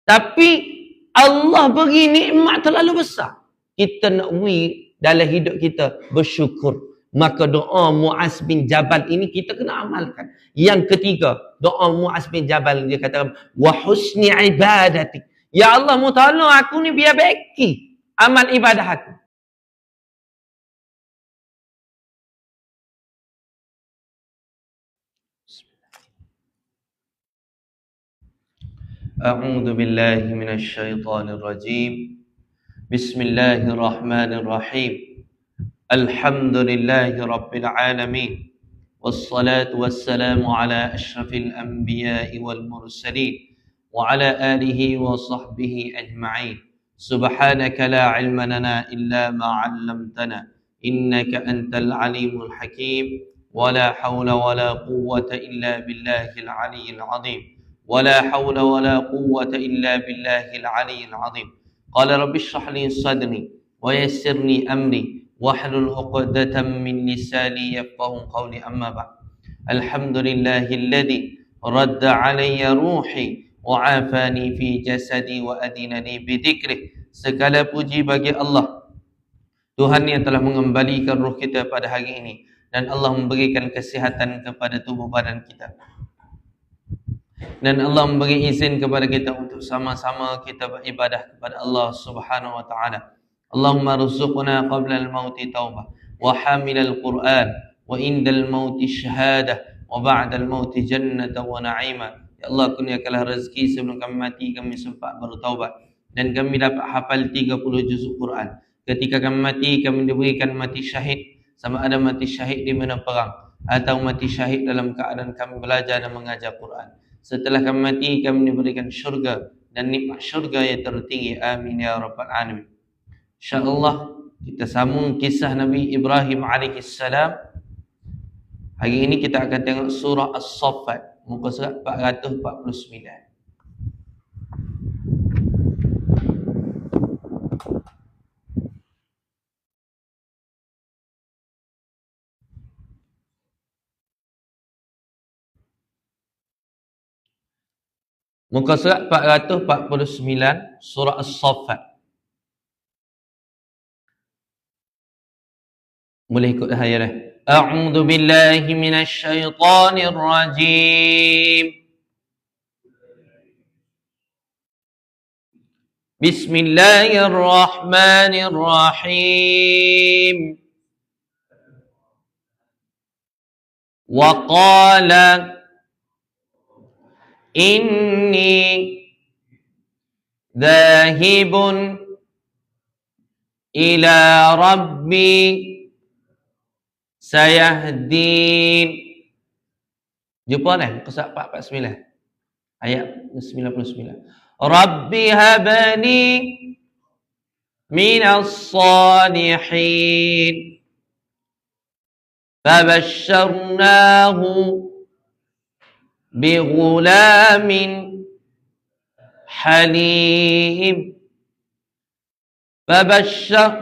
Tapi Allah beri nikmat terlalu besar. Kita nak beri dalam hidup kita bersyukur. Maka doa Muaz bin Jabal ini kita kena amalkan. Yang ketiga, doa Muaz bin Jabal, dia kata, wa husni ibadatik. Ya Allah, mu tolong aku ni biar baiki amal ibadah aku. A'udzu billahi minasy syaithanir rajim. Bismillahirrahmanirrahim. Alhamdulillahi rabbil alamin. Wassalatu wassalamu ala asyrafil anbiya'i wal mursalin wa ala alihi wa sahbihi ajma'in. Subhanaka la ilma lana illa ma 'allamtana innaka antal alimul hakim. Wa la hawla wa la quwwata illa billahil aliyyil 'azim. ولا حول ولا قوة إلا بالله العلي العظيم. قال رب اشرح لي صدري ويسر لي أمري واحلل عقدة من لساني يفقهوا قولي. أما بعد. الحمد لله الذي رد علي روحي وعافاني في جسدي وأدينني بذكره. Segala puji bagi Allah, Tuhan yang telah mengembalikan roh kita pada hari ini, dan Allah memberikan kesihatan kepada tubuh badan kita. Dan Allah memberi izin kepada kita untuk sama-sama kita beribadah kepada Allah Subhanahu wa taala. Allahumma rzuqna qabla al-mauti taubah wa hamil al-Quran wa indal mauti syahadah wa ba'da al-mauti jannata wa na'ima. Ya Allah, kurniakanlah rezeki sebelum kami mati, kami sempat bertaubat dan kami dapat hafal 30 juzuk Quran. Ketika kami mati, kami diberikan mati syahid, sama ada mati syahid di medan perang atau mati syahid dalam keadaan kami belajar dan mengajar Quran. Setelah kami mati, kami diberikan syurga dan nikmat syurga yang tertinggi. Amin ya rabbal alamin. InsyaAllah kita sambung kisah Nabi Ibrahim alaihissalam. Hari ini kita akan tengok surah As-Saffat, muka surat 449. Muka surat 449, surah As-Saffat. Boleh ikut dah ayat dah. A'udzu billahi minasy syaithanir rajim. Bismillahirrahmanirrahim. Wa qala inni dhahibun ila rabbi sayahdin. Jumpa dah muka surat 449 ayat 99. Rabbi habani minas salihin fabashsharnahu بغلام حليم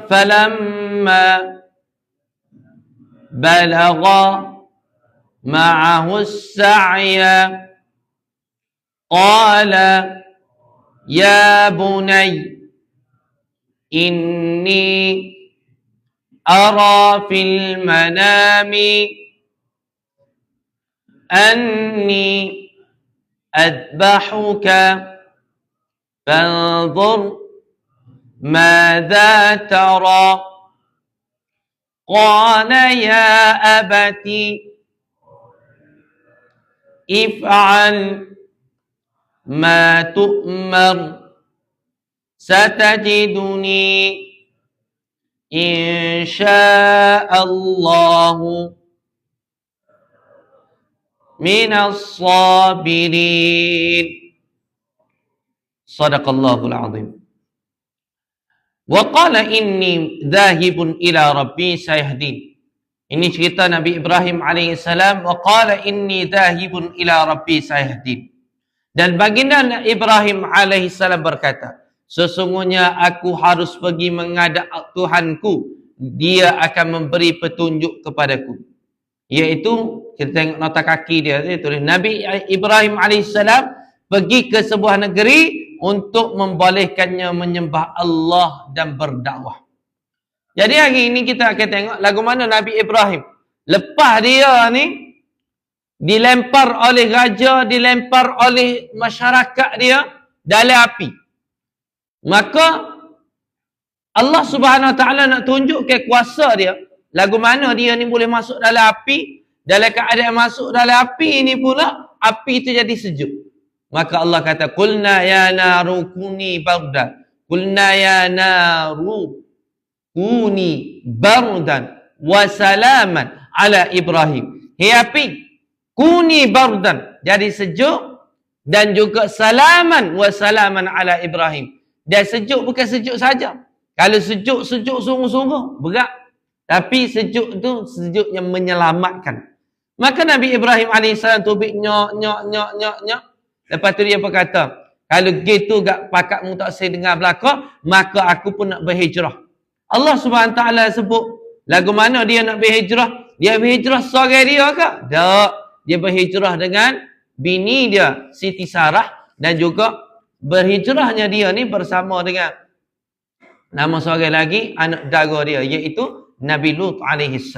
فلما بلغ معه السعي قال يا بني إني أرى في المنام أني أذبحك فانظر ماذا ترى قال يا أبت افعل ما تؤمر ستجدني إن شاء الله minas sabirin. Sadaqallahul azim. Wa qala inni dhahibun ila rabbi sayahdin. Ini cerita Nabi Ibrahim alaihissalam. Wa qala inni dhahibun ila rabbi sayahdin. Dan baginda Ibrahim alaihissalam berkata, sesungguhnya aku harus pergi menghadap Tuhanku, dia akan memberi petunjuk kepadaku. Iaitu kita tengok nota kaki dia tulis Nabi Ibrahim alaihissalam pergi ke sebuah negeri untuk membolehkannya menyembah Allah dan berdakwah. Jadi hari ini kita akan tengok lagu mana Nabi Ibrahim. Lepas dia ni dilempar oleh raja, dilempar oleh masyarakat dia dalam api. Maka Allah Subhanahu Wa Taala nak tunjuk ke kuasa dia. Lagu mana dia ni boleh masuk dalam api. Dalam keadaan masuk dalam api ini pula, api itu jadi sejuk. Maka Allah kata, Qulna ya naru kuni bardan. Qulna ya naru kuni bardan wa salaman ala Ibrahim. Hei api, kuni bardan. Jadi sejuk. Dan juga salaman wa salaman ala Ibrahim. Dan sejuk bukan sejuk saja. Kalau sejuk sungguh-sungguh, berat. Tapi sejuk tu sejuk yang menyelamatkan. Maka Nabi Ibrahim AS tubik nyok. Lepas tu dia berkata, kalau gitu gak pakakmu tak saya dengar belakang, maka aku pun nak berhijrah. Allah SWT sebut, lagu mana dia nak berhijrah? Dia berhijrah seorang dia ke? Tak. Dia berhijrah dengan bini dia, Siti Sarah. Dan juga berhijrahnya dia ni bersama dengan nama seorang lagi, anak dara dia, iaitu Nabi Lut AS.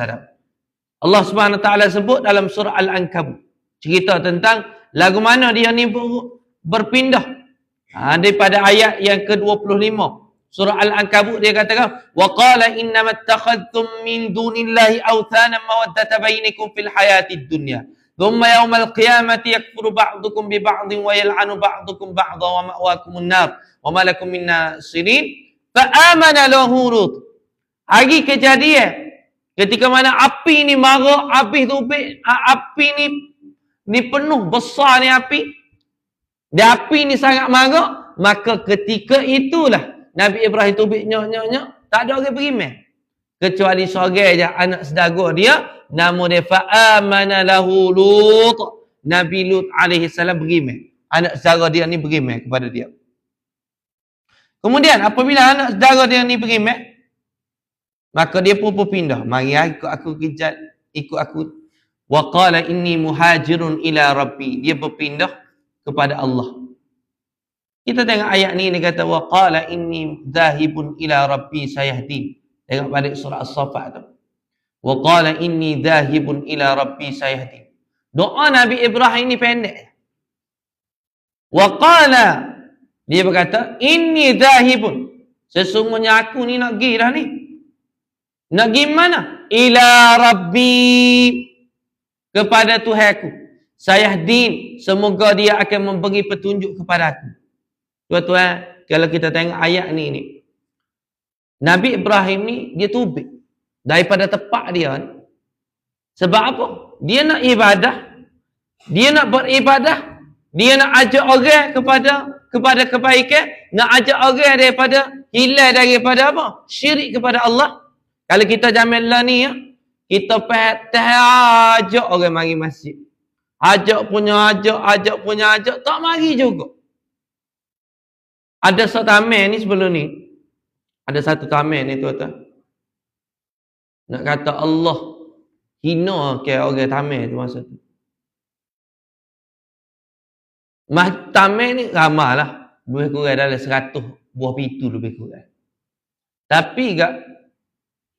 Allah Subhanahu Taala sebut dalam surah Al-Ankabut, cerita tentang lagu mana dia ni berpindah. Daripada ayat yang ke-25 surah Al-Ankabut dia katakan, wa qala innamattakhadtum min dunillahi awthanan mawaddata bainakum fil hayatid dunya thumma yawmal qiyamati yakfuru ba'dukum bi ba'din wa yal'anu ba'dukum ba'dha wa ma'wakumun nar wa ma lakum min nasirin fa amana lahu Lut. Hari kejadian ketika mana api ni marah, api ni penuh, besar ni api. Dan api ni sangat marah. Maka ketika itulah Nabi Ibrahim tubik nyok. Tak ada orang beriman. Kecuali seorang je anak saudara dia. Nama dia fa'amana lahu Lut. Nabi Lut AS beriman. Anak saudara dia ni beriman kepada dia. Kemudian apabila anak saudara dia ni beriman, maka dia pun berpindah. Mari ikut aku. Wa qala inni muhajirun ila rabbi. Dia berpindah kepada Allah. Kita tengok ayat ni, dia kata wa qala inni dhahibun ila rabbi sayahdin. Tengok balik surah As-Saffat tu. Wa qala inni dhahibun ila rabbi sayahdin. Doa Nabi Ibrahim ni pendek. Wa qala, dia berkata inni dhahibun. Sesungguhnya aku ni nak pergi dah ni. Nak pergi mana? Ila Rabbi. Kepada Tuhanku. Sayahdin. Semoga dia akan memberi petunjuk kepada aku. Tuan-tuan, kalau kita tengok ayat ni. Nabi Ibrahim ni, dia tubik. Daripada tempat dia ni. Sebab apa? Dia nak ibadah. Dia nak beribadah. Dia nak ajak orang kepada kebaikan. Nak ajak orang daripada hilang daripada apa? Syirik kepada Allah. Kalau kita jamin lah ni ya, kita ajak orang mari masjid. Ajak punya ajak, tak mari juga. Ada satu tamen ni sebelum ni. Ada satu tamen ni tuan-tuan. Nak kata Allah hina ke orang tamen tu masa tu. Tamen ni ramai lah. Lebih kurang dalam 100 buah pintu lebih kurang. Tapi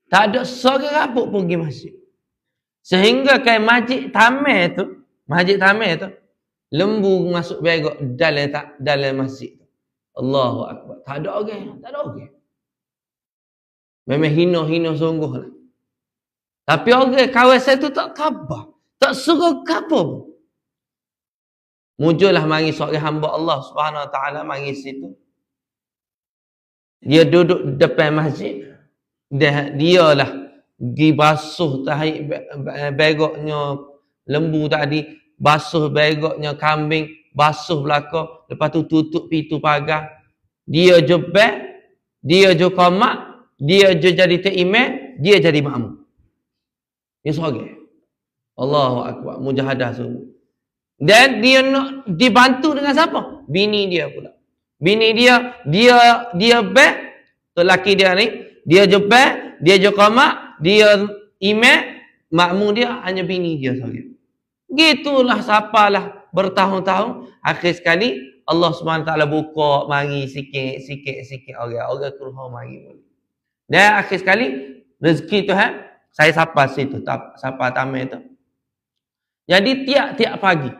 tak ada seorang rabuk pun pergi masjid. Sehingga kayak masjid tamen tu, lembu masuk begok dalam masjid tu. Allahu Akbar. Tak ada orang. Memang hina sungguh lah. Tapi orang kawasan tu tak khabar. Tak suruh khabar. Muncullah mari seorang hamba Allah Subhanahu Wa Taala mari situ. Dia duduk depan masjid. Dia lah dibasuh tahi begoknya lembu tadi, basuh begoknya kambing, basuh belakang, lepas tu tutup pintu pagar. Dia jebak, dia je qamat, dia je jadi imam, dia jadi makmum. Dia seorang. Allahu Akbar, mujahadah sungguh. Dan dia nak dibantu dengan siapa? Bini dia pula. Bini dia back, tu laki dia ni, dia jebak, dia je qamat, dia imam, makmum dia hanya bini dia seorang. Gitulah sapalah bertahun-tahun, akhir sekali Allah SWT buka mari sikit orang keluar mari boleh. Dan akhir sekali rezeki Tuhan saya sapa situ, sapa tamat tu. Jadi tiap pagi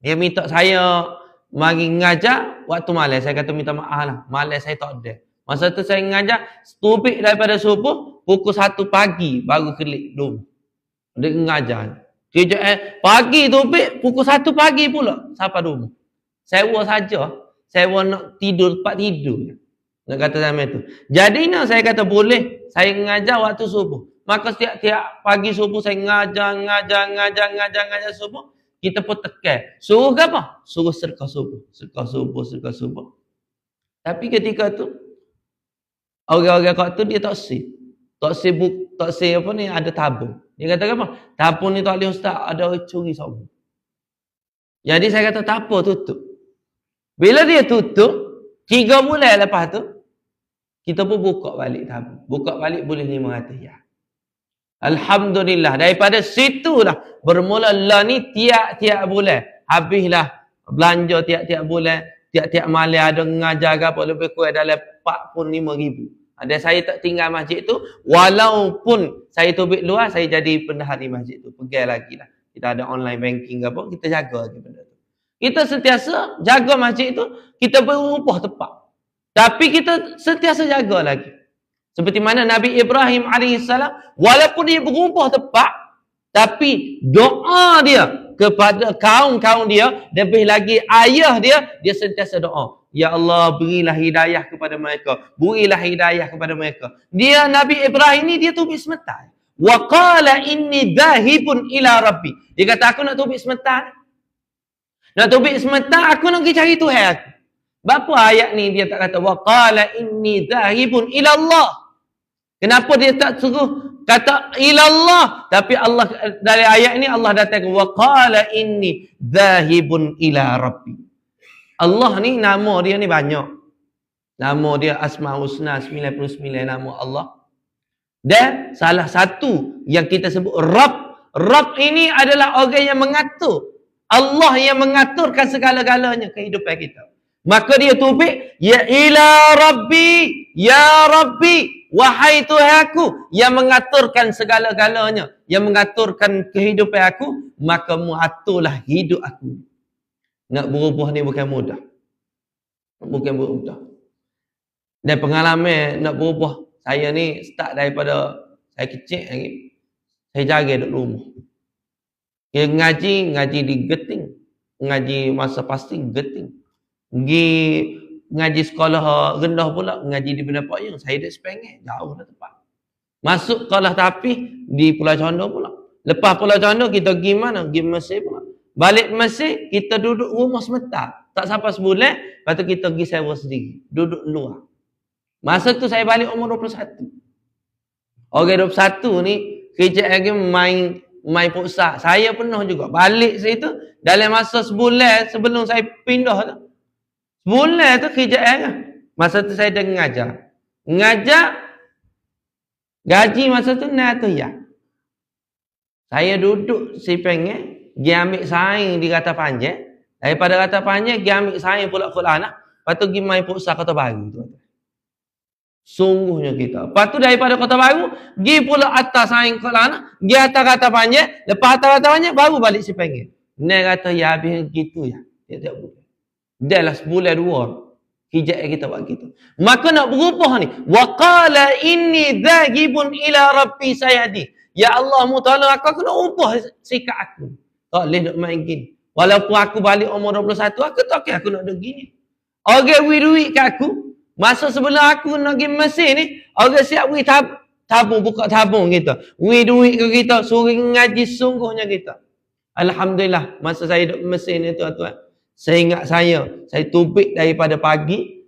dia minta saya mari ngajar waktu malam. Saya kata minta maaf lah, malam saya tak ada. Masa tu saya ngajar tubik daripada subuh pukul 1 pagi baru kelik dum. Dia ngajar. Kerja pagi tubik pukul 1 pagi pula sampai rumah. Sewa saja. Sewa nak tidur, tempat tidur. Nak kata sama tu. Jadi saya kata boleh saya ngajar waktu subuh. Maka setiap pagi subuh saya ngajar subuh. Kita pun tekan. Suruh ke apa? Suruh sedekah subuh. Tapi ketika tu orang-orang kat tu dia tak sibuk. Tak apa ni ada tabung. Dia kata apa? Tabung ni tak boleh ustaz, ada orang curi sama. Jadi saya kata tak apa, tutup. Bila dia tutup, 3 bulan lepas tu, kita pun buka balik tabung. Buka balik boleh 500 ya. Alhamdulillah. Daripada situlah bermula lah ni tiap-tiap bulan. Habislah belanja tiap-tiap bulan. Tiap-tiap malam ada mengajar apa lebih kurang dalam 45,000. Ada saya tak tinggal masjid tu, walaupun saya tubik luar, saya jadi pendahari masjid tu. Pergi lagi lah. Kita ada online banking apa, kita jaga lagi benda tu. Kita sentiasa jaga masjid tu, kita berubah tempat. Tapi kita sentiasa jaga lagi. Seperti mana Nabi Ibrahim AS, walaupun dia berubah tempat, tapi doa dia kepada kaum-kaum dia, lebih lagi ayah dia sentiasa doa. Ya Allah, berilah hidayah kepada mereka. Berilah hidayah kepada mereka. Dia Nabi Ibrahim ni dia tubik semetar. Wa qala inni dhahibun ila rabbi. Dia kata aku nak tubik semetar. Nak tubik semetar, aku nak pergi cari Tuhan aku. Berapa ayat ni dia tak kata wa qala inni dhahibun ila Allah. Kenapa dia tak suruh kata ila Allah? Tapi Allah dari ayat ni Allah datang wa qala inni dhahibun ila rabbi. Allah ni nama dia ni banyak. Nama dia Asmaul Husna, 99 nama Allah. Dan salah satu yang kita sebut Rabb. Rabb ini adalah orang yang mengatur. Allah yang mengaturkan segala-galanya kehidupan kita. Maka dia tubik, ya ila Rabbi, ya Rabbi, wahai Tuhanku yang mengaturkan segala-galanya, yang mengaturkan kehidupan aku, maka muaturlah hidup aku. Nak berubah ni bukan mudah. Bukan mudah. Dan pengalaman nak berubah, saya ni start daripada saya kecil lagi. Saya jaga duduk rumah. Dia ngaji di Geting. Ngaji masa fasting Geting. Pergi ngaji sekolah rendah pula, ngaji di Bina Payung. Saya duduk Sepengeh, jauh dah tempat. Masuk sekolah tapi di Pulau Condor pula. Lepas Pulau Condor kita pergi mana? Pergi Mesir pula. Balik Mesir, kita duduk rumah sebentar. Tak sampai sebulan, lepas tu kita pergi sewa sendiri. Duduk luar. Masa tu saya balik umur 21. Orang 21 ni, kerja lagi main pusat. Saya penuh juga. Balik situ, dalam masa sebulan sebelum saya pindah tu. Sebulan tu kerja lagi. Masa tu saya dah mengajar. Mengajar, gaji masa tu ya. Saya duduk si pengen. Dia ambil saing di Kata Panjang. Daripada Kata Panjang, dia ambil saing pula Quran. Lepas tu pergi main pusat Kota Baru. Sungguhnya kita. Lepas tu daripada Kota Baru, pergi pula atas saing Quran. Pergi atas Kata Panjang. Lepas atas Kata Panjang, baru balik si pengen. Dia kata, ya habis gitu ya. Dia tak boleh. Dia lah sebulan 2. Hijab kita buat gitu. Maka nak berubah ni. Wa qala inni dhahibun ila rabbi sayadi. Ya Allah, mu tolong aku nak ubah sikap aku. Tak boleh nak main gini. Walaupun aku balik umur 21, aku tak kira aku nak duduk gini. Orang beri duit ke aku. Masa sebelum aku nak pergi Mesir ni, orang siap beri tabung, buka tabung kita. Beri duit ke kita, suruh ngaji sungguhnya kita. Alhamdulillah, masa saya duduk Mesir ni tuan-tuan. Saya ingat saya tubik daripada pagi,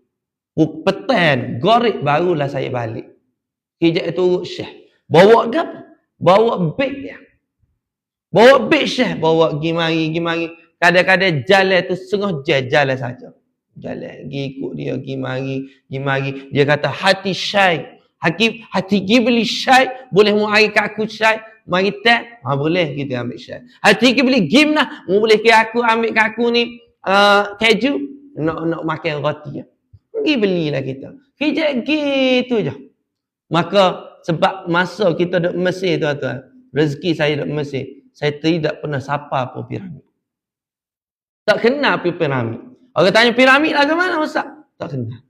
petang, gorek barulah saya balik. Hijab turut Syekh. Bawa ke apa? Bawa beg dia. Bawa beg Syekh, bawa pergi mari. Kadang-kadang jalan tu setengah jalan saja. Jalan, pergi ikut dia, pergi mari. Dia kata, hati Syekh. Hati beli Syekh. Boleh mu air kat aku Syekh. Mari tak? Boleh kita ambil Syekh. Hati beli gimnah. Boleh ke aku ambil kat aku ni keju. nak makan roti. Pergi belilah kita. Kejap gitu je. Maka sebab masa kita duduk Mesir tuan-tuan, rezeki saya duduk Mesir, saya tidak pernah sapa pun piramid. Tak kenal pun piramid. Orang tanya piramid lah ke mana Ustaz? Tak kenal.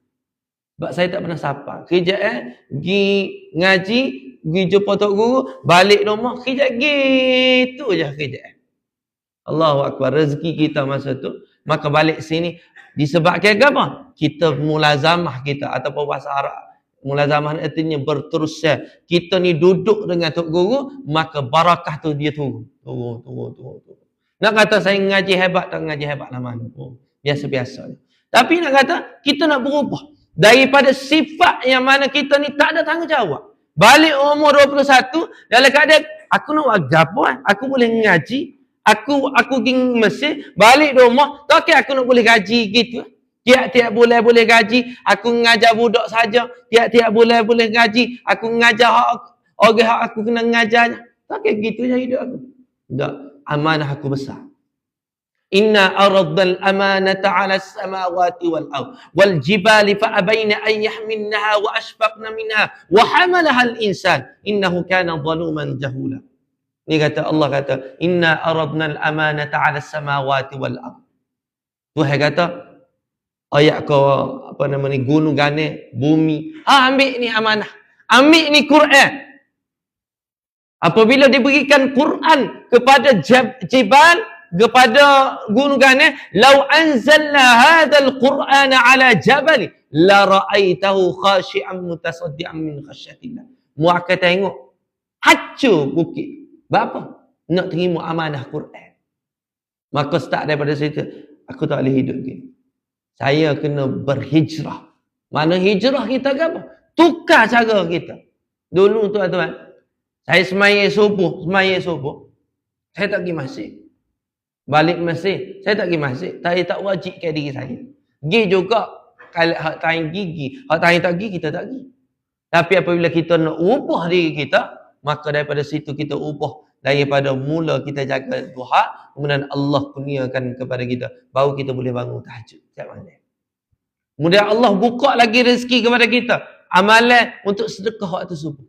Sebab saya tak pernah sapa. Kejap pergi ngaji, pergi jumpa tok guru, balik rumah, kejap gitu je kejap. Allahu Akbar, rezeki kita masa tu. Maka balik sini disebabkan apa? Kita mulazamah kita ataupun bahasa Arab. Mulazamah artinya berterusan. Kita ni duduk dengan tok guru, maka barakah tu dia turun. Turun. Nak kata saya ngaji hebat tak ngaji hebat lah mana. Biasa-biasa. Tapi nak kata kita nak berubah. Daripada sifat yang mana kita ni tak ada tanggungjawab. Balik umur 21, dalam keadaan aku nak buat apa? Aku boleh ngaji. Aku pergi Mesir, balik rumah, tak kira aku nak boleh gaji gitu. Tiap-tiap bulan boleh gaji, aku ngajar budak saja. Tiap-tiap bulan boleh gaji, aku ngajar orang hak aku kena ngajarnya. Tak kira gitu je hidup aku. Tak, amanah aku besar. Inna aradnal amanata 'ala as-samawati wal ard wal jibali fa abayna an yahmilnaha wa ashfaqna minha wa hamalaha al-insan innahu kana zaluman jahula. Ni kata Allah kata inna aradnal amanata 'ala as-samawati wal ard. Tuhan kata ayat kau apa nama ni gunung gane bumi. Ambil ni amanah. Ambil ni Quran. Apabila diberikan Quran kepada jibal, kepada gunungan, lau anzalna hadzal qur'ana ala jabal la ra'aitahu khashi'an mutasaddian min khasyatillah. Mu akan tengok hancur bukit. Apa? Nak terima amanah Quran. Maka start daripada situ, aku tak boleh hidup gini. Saya kena berhijrah. Mana hijrah kita ke apa? Tukar cara kita. Dulu tuan-tuan, saya semaya subuh. Saya tak pergi masjid. Balik Mesir, saya tak pergi masjid. Saya tak wajibkan diri saya. Pergi juga, kalau hak tahin gigi, hak tahin tak pergi, kita tak pergi. Tapi apabila kita nak ubah diri kita, maka daripada situ kita ubah. Daripada mula kita jaga duha, kemudian Allah kurniakan kepada kita, baru kita boleh bangun tahajud. Setiap malam. Kemudian Allah buka lagi rezeki kepada kita. Amalan untuk sedekah waktu subuh.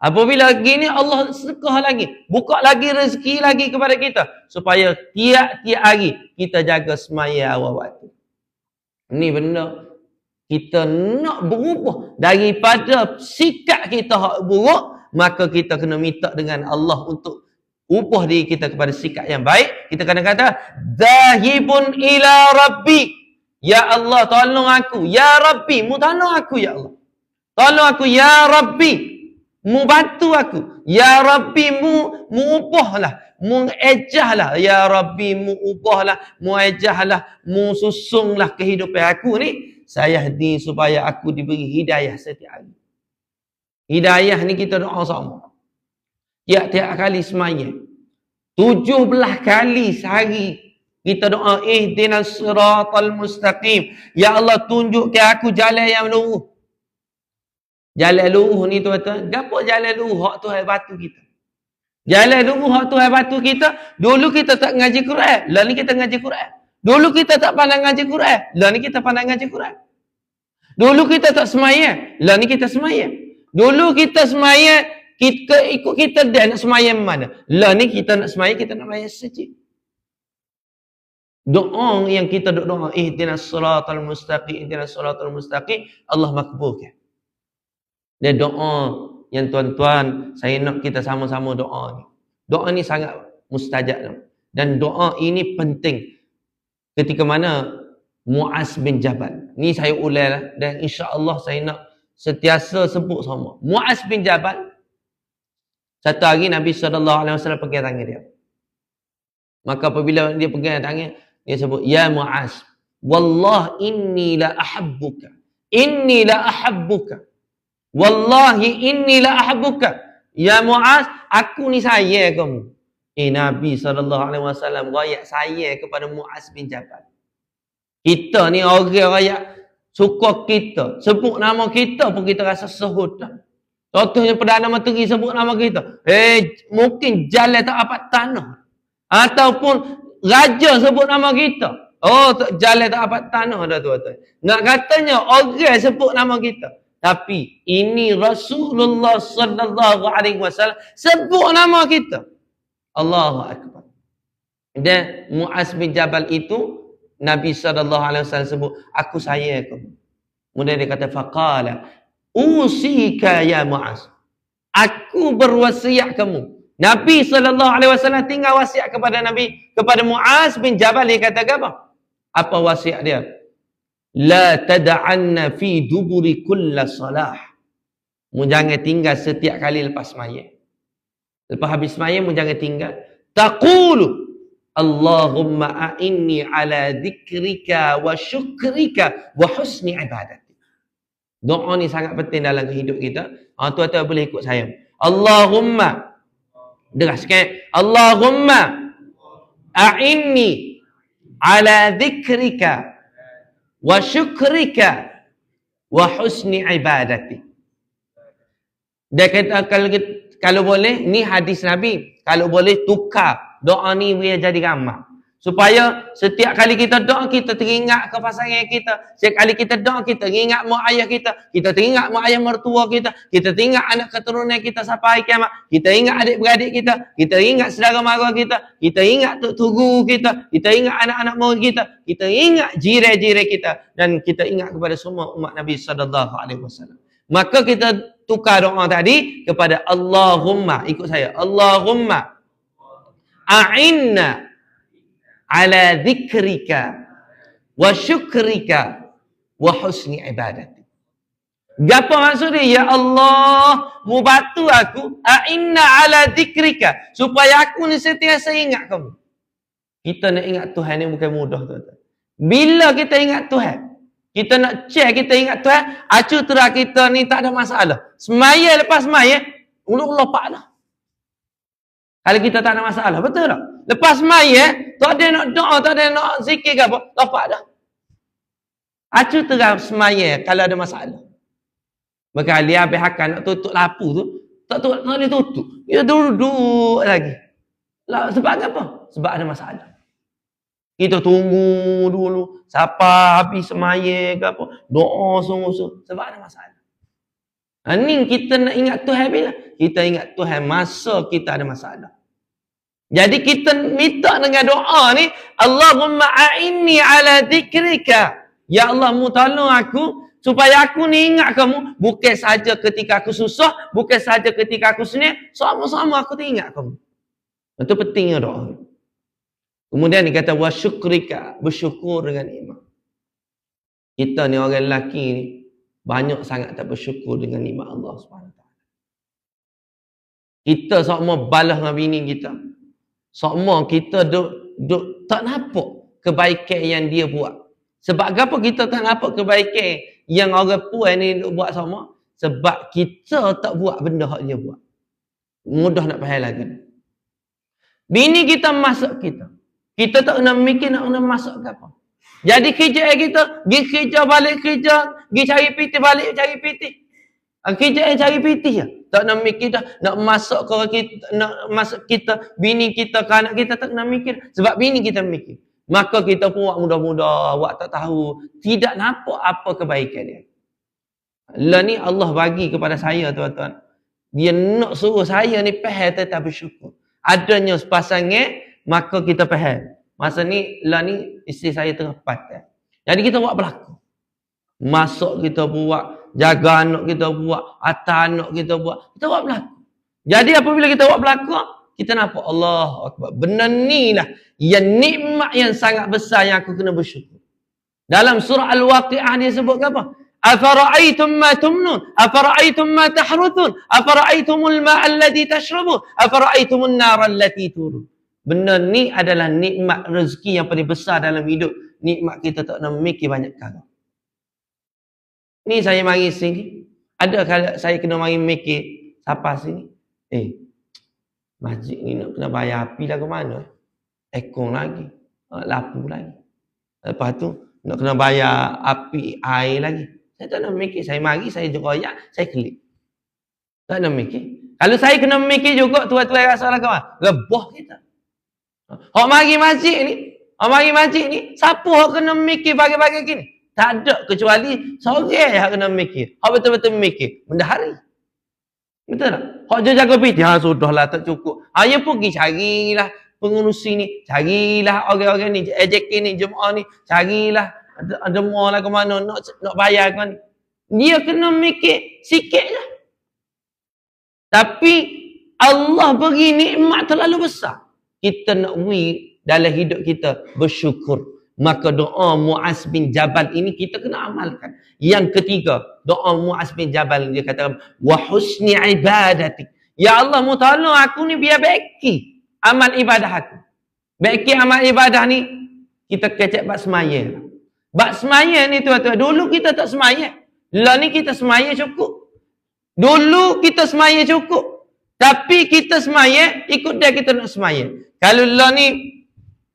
Apabila gini Allah sedekah lagi, buka lagi rezeki lagi kepada kita supaya tiap-tiap hari kita jaga semaya awal waktu. Ini benda kita nak berubah daripada sikap kita hak buruk, maka kita kena minta dengan Allah untuk ubah diri kita kepada sikap yang baik. Kita kena kata zahibun ila rabbi. Ya Allah tolong aku, ya Rabbi, mu tolong aku ya Allah. Tolong aku ya Rabbi. Mu bantu aku. Ya Rabbi mu ubahlah. Mu ejahlah. Ya Rabbi mu ubahlah. Mu ejahlah. Mu susunglah kehidupan aku ni. Saya ni supaya aku diberi hidayah setiap hari. Hidayah ni kita doa sama. Tiap-tiap kali semaya. 17 kali sehari kita doa ihdinas siratal mustaqim. Ya Allah tunjukkan aku jalan yang lurus. Jalan lurus ni tuan-tuan, gapo jalan lurus hak Tuhan batu kita. Jalan lurus hak Tuhan batu kita, dulu kita tak ngaji Quran, lah ni kita ngaji Quran. Dulu kita tak pandang ngaji Quran, lah ni kita pandang ngaji Quran. Dulu kita tak semaya, lah ni kita semaya. Dulu kita semaya, kita ikut kita dah nak semaya mana. Lah ni kita nak semaya, kita nak semaya sejid. Doa yang kita doa ihdinas siratal mustaqim, ihdinas siratal mustaqim, Allah makbulkan. Dan doa yang tuan-tuan, saya nak kita sama-sama doa ni. Doa ni sangat mustajab. Dan doa ini penting. Ketika mana Muaz bin Jabal. Ni saya ulang lah. Dan insya-Allah saya nak sentiasa sebut sama. Muaz bin Jabal. Satu hari Nabi SAW pegang tangan dia. Maka apabila dia pegang tangan, dia sebut, ya Muaz, wallah inni la ahabbuka. Inni la ahabbuka. Wallahi inni la ahabbuka. Ya Muaz, aku ni sayang kamu. Nabi SAW rakyat sayang kepada Muaz bin Jabal. Kita ni orang rakyat suka kita. Sebut nama kita pun kita rasa sehut. Contohnya Perdana Menteri sebut nama kita. Mungkin jalan tak dapat tanah. Ataupun raja sebut nama kita. Oh, jalan tak dapat tanah dah tuan-tuan. Nak katanya orang sebut nama kita. Tapi ini Rasulullah sallallahu alaihi wasallam sebut nama kita. Allahu akbar. Dan Muaz bin Jabal itu Nabi sallallahu alaihi wasallam sebut, aku sayang kamu. Kemudian dia kata faqala usika ya Muaz. Aku berwasiat kamu. Nabi sallallahu alaihi wasallam tinggal wasiat kepada kepada Muaz bin Jabal. Dia kata apa? Apa wasiat dia? La tad'anna fi duburi kulla salah. Mu jangan tinggal setiap kali lepas sembahyang. Lepas habis sembahyang mu jangan tinggal. Taqulu Allahumma a'inni ala dzikrika wa syukrika wa husni ibadati. Doa ni sangat penting dalam hidup kita. Tuan-tuan boleh ikut saya. Allahumma, dengar sikit. Allahumma a'inni ala dzikrika wa syukrika wa husni ibadati. Dia kata kalau boleh, ni hadis Nabi. Kalau boleh tukar doa ni biar jadi ramah. Supaya setiap kali kita doa, kita teringat ke pasangan kita. Setiap kali kita doa, kita teringat mak ayah kita. Kita teringat mak ayah mertua kita. Kita teringat anak keturunan kita sampai hari kiamat. Kita ingat adik-beradik kita. Kita ingat saudara mara kita. Kita ingat tok guru kita. Kita ingat anak-anak murid kita. Kita ingat jiran-jiran kita. Dan kita ingat kepada semua umat Nabi SAW. Maka kita tukar doa tadi kepada Allahumma. Ikut saya. Allahumma a'inna ala dzikrika wa syukrika wa husni ibadati. Apa maksud dia? Ya Allah, mu bantu aku a'inna ala dzikrika, supaya aku ni sentiasa ingat kamu. Kita nak ingat Tuhan ni bukan mudah, tuan-tuan. Bila kita ingat Tuhan, kita nak check, kita ingat Tuhan, acu terah kita ni tak ada masalah. Semaya lepas semaya, ulur-ulur pak dah. Kalau kita tak ada masalah, betul tak? Lepas semaya, tak ada nak doa, tak ada nak zikir ke apa, dapat dah. Acu terang semaya kalau ada masalah. Berkali habis akan nak tutup lapu tu, tak boleh tutup. Dia duduk lagi. Sebab apa? Sebab ada masalah. Kita tunggu dulu sampai habis semaya ke apa, doa sungguh-sungguh sebab ada masalah. Ni kita nak ingat Tuhan bila? Kita ingat Tuhan masa kita ada masalah. Jadi kita minta dengan doa ni, Allahumma a'inni ala dzikrika. Ya Allah, mu tolong aku supaya aku ni ingat kamu bukan saja ketika aku susah, bukan saja ketika aku senang, sama-sama aku teringat kamu. Itu pentingnya doa. Kemudian dia kata wa syukrika, bersyukur dengan nikmat. Kita ni orang lelaki ni banyak sangat tak bersyukur dengan nikmat Allah SWT. Kita semua balas dengan bini kita. Semua kita duk tak nampak kebaikan yang dia buat. Sebab apa kita tak nampak kebaikan yang orang puan ni duk buat sama? Sebab kita tak buat benda yang dia buat. Mudah nak faham lagi. Bini kita masak kita. Kita tak kena mikir nak kena masak ke apa. Jadi kerja kita, pergi kerja balik kerja, pergi cari piti balik cari piti. Kerja cari piti je. Tak nak mikir dah nak masak ke kita, nak masak kita, bini kita ke anak kita, tak kena mikir. Sebab bini kita mikir. Maka kita pun buat mudah-mudah, buat tak tahu, tidak nampak apa kebaikan dia. Lah ni Allah bagi kepada saya, tuan-tuan. Dia nak suruh saya ni faham tetap bersyukur. Adanya pasangan, maka kita faham. Masa ni, lah ni isteri saya tengah patah. Jadi kita buat berlaku. Masak kita buat, jaga anak kita buat, atas anak kita buat. Kita buat berlaku. Jadi apabila kita buat berlaku, kita nampak Allah Akbar. Benda ni lah yang nikmat yang sangat besar yang aku kena bersyukur. Dalam surah Al-Waqi'ah dia sebut apa? Afara'aytum ma tumnun, afara'aytum ma tahruthun, afara'aytumul ma'a alladhi tashrabun, afara'aytumun nara allati turun. Benda ni adalah nikmat rezeki yang paling besar dalam hidup. Nikmat kita tak nak memikir banyak kali. Ni saya mari sini. Ada kalau saya kena mari mikir siapa sini. Masjid ni nak kena bayar api lah ke mana? Ekong lagi. Lapu lagi. Lepas tu nak kena bayar api air lagi. Saya tak nak mikir. Saya mari, saya jeroyak, saya klik. Tak nak mikir. Kalau saya kena mikir juga, tuan-tuan rasa lah kawan. Rebah kita. Hak mari masjid ni, Mari majlis ni, siapa yang kena mikir bagi-bagi gini? Tak ada kecuali seorang yang kena mikir. Hak betul-betul mikir. Benda hari. Betul tak? Hak je jaga piti. Sudahlah tak cukup. Ya pergi carilah pengurusi ni. Carilah orang-orang ni. AJK ni, jemaah ni. Carilah. Demam lah ke mana. Nak bayar ke ni. Dia kena mikir sikit je. Tapi Allah beri nikmat terlalu besar. Kita nak beri dalam hidup kita bersyukur. Maka doa Muaz bin Jabal ini kita kena amalkan. Yang ketiga, doa Muaz bin Jabal, dia kata, wa husni ibadatik. Ya Allah, mu tolong aku ni biar baiki amal ibadah aku. Baiki amal ibadah ni, kita kecek bak semaya. Bak semaya ni tuan-tuan, dulu kita tak semaya. Lah ni kita semaya cukup. Dulu kita semaya cukup. Tapi kita semaya, ikut dia kita nak semaya. Kalau lah ni,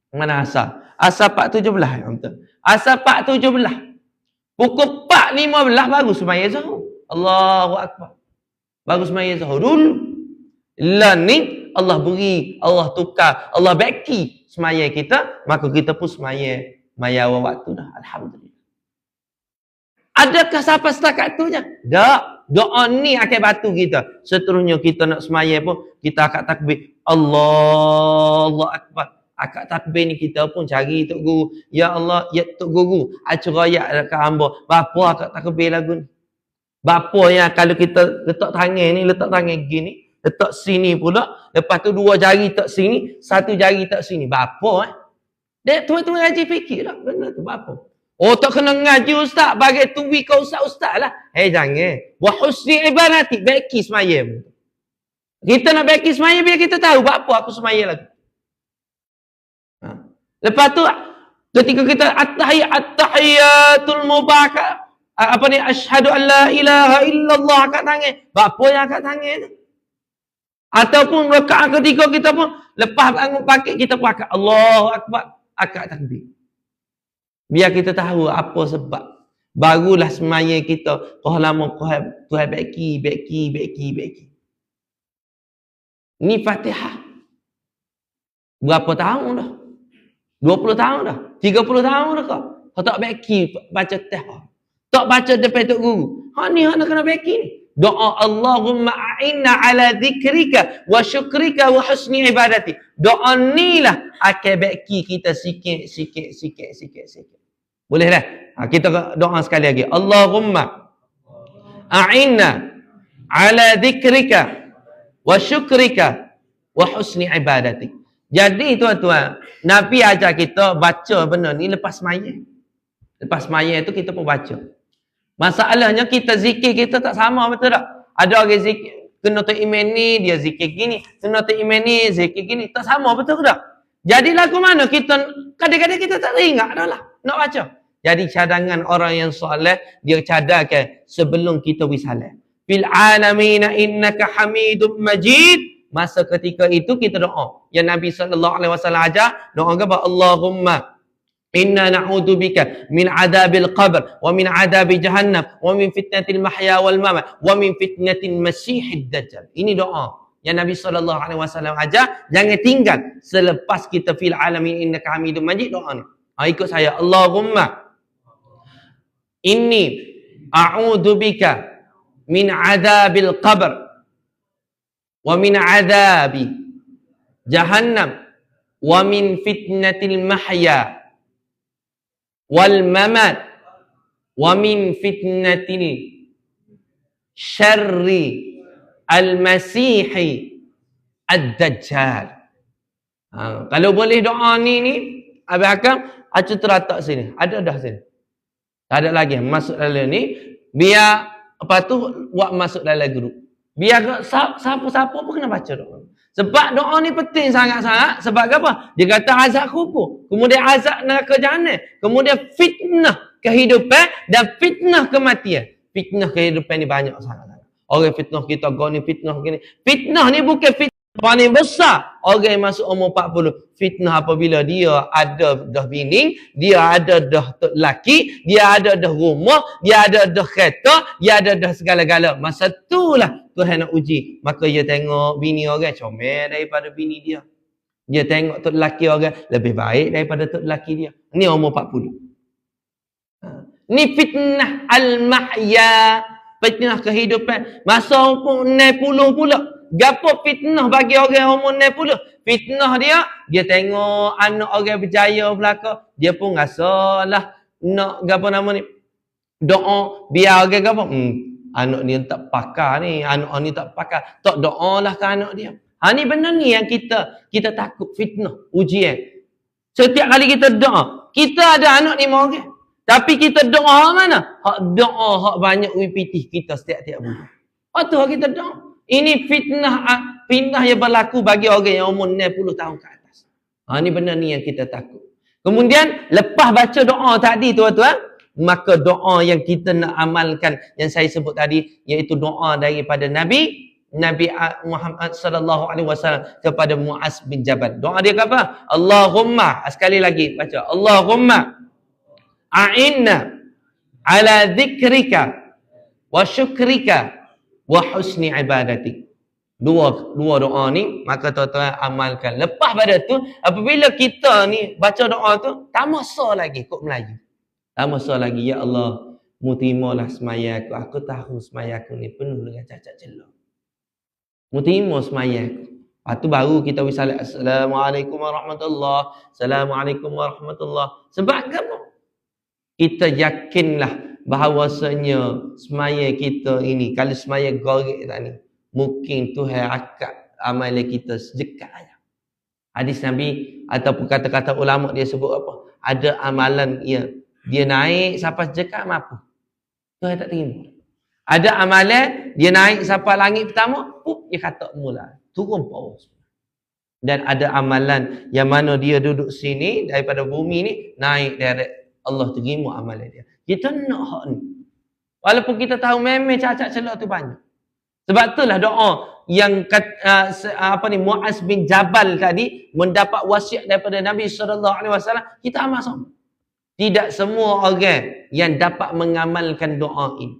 mana asal? Asal 4.17. Asal 4.17. Pukul 4.15 baru semaya zuhur. Allahu Akbar. Baru semaya zuhur dulu. Lah ni, Allah beri, Allah tukar, Allah baki semaya kita, maka kita pun semaya awal waktu dah. Alhamdulillah. Adakah siapa setakat tu je? Tak. Doa ni akan batu kita. Seterusnya kita nak semaya pun, kita akan takbir. Allahu Akbar. Akak takbir ni kita pun cari Tok Guru. Ya Allah, ya Tok Guru, acurayak dekat hamba. Bapa akak takbir lagu ni. Bapa yang kalau kita letak tangan ni, letak tangan gini, letak sini pula, lepas tu dua jari tak sini, satu jari tak sini. Bapa Dek tuan-tuan ngaji fikir tak? Benar tu bapa. Oh tak kena ngaji ustaz, bagi tuwi kau ustaz lah. Jangan. Wa husni ibadati, baiki semaya. Kita nak baiki semaya biar kita tahu bapa aku semaya lagi. Lepas tu ketika kita at-tahiyatul mubarakah, apa ni, asyhadu an la ilaha illallah kat tangan, bapa yang kat tangan tu. Ataupun rakaat ketiga kita pun lepas bangun pakit kita pun akad Allahu Akbar, akad takbir. Biar kita tahu apa sebab. Barulah semaya kita kau lama kau beki. Ni Fatihah. Berapa tahun dah? 20 tahun dah. 30 tahun dah kau. Kau tak beki baca teh. Tak baca depan Tok Guru. Ni nak kena beki ni. Doa Allahumma a'inna ala dzikrika wa syukrika wa husni ibadati. Doa ni lah akan beki kita sikit. Boleh dah? Kita doa sekali lagi. Allahumma a'inna ala dzikrika wa syukrika wa husni ibadati. Jadi tuan-tuan, Nabi ajar kita baca benda ni lepas semaya. Lepas semaya tu kita pun baca. Masalahnya kita zikir kita tak sama, betul tak? Ada orang zikir, kena tu iman ni dia zikir gini, kena tu iman ni zikir gini, tak sama, betul tak? Jadi lagu mana kita, kadang-kadang kita tak ingat dah lah nak baca. Jadi cadangan orang yang soleh, dia cadarkan sebelum kita wisalah. Fil alamina innaka hamidum majid. Masa ketika itu kita doa. Yang Nabi SAW ajar, doa apa? Allahumma inna na'udzubika min adabil qabr wa min adabi jahannam wa min fitnatil mahya wal mamat wa min fitnatil masiihid dajjal. Ini doa yang Nabi SAW ajar, jangan tinggal selepas kita fil alamin innaka hamidum majid, doa ni. Ikut saya. Allahumma inni a'udzubika min adabil qabr wa min adabi jahannam wa min fitnatil mahya wal mamat wa min fitnatil syarri al masihi ad-dajjal. Kalau boleh doa ni Abang Hakam acu teratak sini. Ada dah sini. Tak ada lagi masuk dalam ni, biar apa tu buat masuk dalam grup. Biar siapa-siapa pun kena baca doa. Sebab doa ni penting sangat-sangat. Sebab apa? Dia kata azab kubur. Kemudian azab neraka jahanam. Kemudian fitnah kehidupan dan fitnah kematian. Fitnah kehidupan ni banyak sangat. Orang fitnah kita, kau ni fitnah gini. Fitnah ni bukan fitnah paling besar. Orang yang masuk umur 40. Fitnah apabila dia ada dah bini, dia ada dah laki, dia ada dah rumah, dia ada dah kereta, dia ada dah segala-gala. Masa itulah Tuhan nak uji. Maka dia tengok bini orang comel daripada bini dia. Dia tengok tok lelaki orang lebih baik daripada tok lelaki dia. Ni umur 40. Ni fitnah al-mahya, fitnah kehidupan. Masa umur 60 pula. Gapo fitnah bagi orang umur 60? Fitnah dia tengok anak orang berjaya belaka, dia pun rasalah nak gapo nama ni? Doa biar orang gapo? Anak ni tak pakar ni, anak ni tak pakar. Tak doalah ke anak dia. Ni benar ni yang kita takut fitnah, ujian. Setiap kali kita doa, kita ada anak 5 orang. Tapi kita doa mana? Hak doa hak banyak wipitih kita setiap-tiap bulan. Tu hak kita doa. Ini fitnah yang berlaku bagi orang yang umur 60 tahun ke atas. Ni benar ni yang kita takut. Kemudian lepas baca doa tadi tuan-tuan, maka doa yang kita nak amalkan yang saya sebut tadi, iaitu doa daripada Nabi Muhammad sallallahu alaihi wasallam kepada Muaz bin Jabal. Doa dia apa? Allahumma, sekali lagi baca. Allahumma a'inna ala dzikrika wa syukrika wa husni ibadatik. Dua doa ni maka tuan-tuan amalkan. Lepas pada tu, apabila kita ni baca doa tu, tak masa lagi kok Melayu. Tak masa lagi, ya Allah, mu terimalah semaya aku. Aku tahu semaya aku ni penuh dengan cacat celah. Mu terima semaya aku. Lepas tu baru kita wisalat. Assalamualaikum warahmatullahi. Assalamualaikum warahmatullahi. Sebab apa? Kita yakinlah bahawasanya semaya kita ini, kalau semaya gorek tak ni, mungkin Tuhan akad amalan kita sejekat aja. Hadis Nabi ataupun kata-kata ulama dia sebut apa? Ada amalan dia naik sampai sejekat mampu. Tuhan tak terima. Ada amalan dia naik sampai langit pertama, dia kata mula turun bawah. Dan ada amalan yang mana dia duduk sini daripada bumi ni naik direct, Allah terima amalan dia. Kita nak hak ni. Walaupun kita tahu memang cacat celah tu banyak. Sebab itulah doa yang Muaz bin Jabal tadi mendapat wasiat daripada Nabi sallallahu alaihi wasallam, kita amal sama. Tidak semua orang yang dapat mengamalkan doa ini,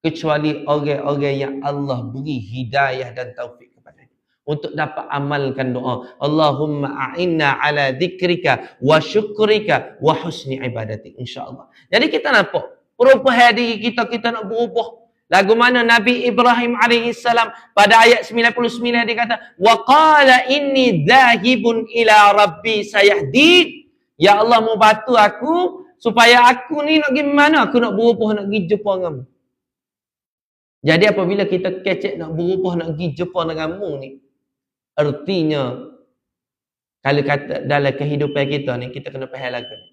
kecuali orang-orang yang Allah beri hidayah dan taufik kepada dia untuk dapat amalkan doa. Allahumma a'inna ala dzikrika wa syukrika wa husni ibadatik, insya-Allah. Jadi kita nampak perubahan diri kita nak berubah. Lagu mana Nabi Ibrahim alaihissalam pada ayat 99 dia kata, wa qala inni dhahibun ila rabbi sayahdin. Ya Allah, mau bantu aku supaya aku ni nak pergi mana? Aku nak berubah, nak pergi jumpa denganmu. Jadi apabila kita kecek nak berubah, nak pergi jumpa denganmu ni, artinya kalau kata dalam kehidupan kita ni, kita kena faham lagu ni.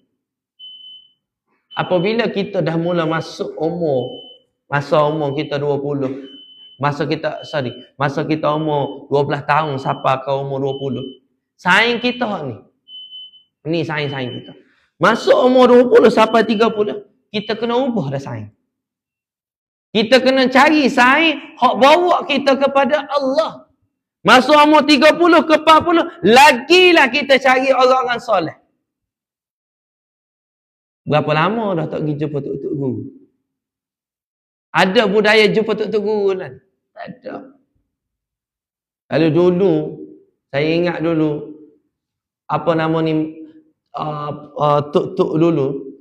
Apabila kita dah mula masuk masa umur kita 20, masa kita umur 12 tahun sampai ke umur 20, saing kita ni saing kita. Masuk umur 20 sampai 30, kita kena ubah dah saing. Kita kena cari saing hak bawa kita kepada Allah. Masuk umur 30 ke 40, lagilah kita cari orang-orang soleh. Berapa lama dah tak pergi jumpa tok guru? Ada budaya jumpa tok guru kan? Tak ada. Kalau dulu, saya ingat dulu, apa nama ni, tok dulu,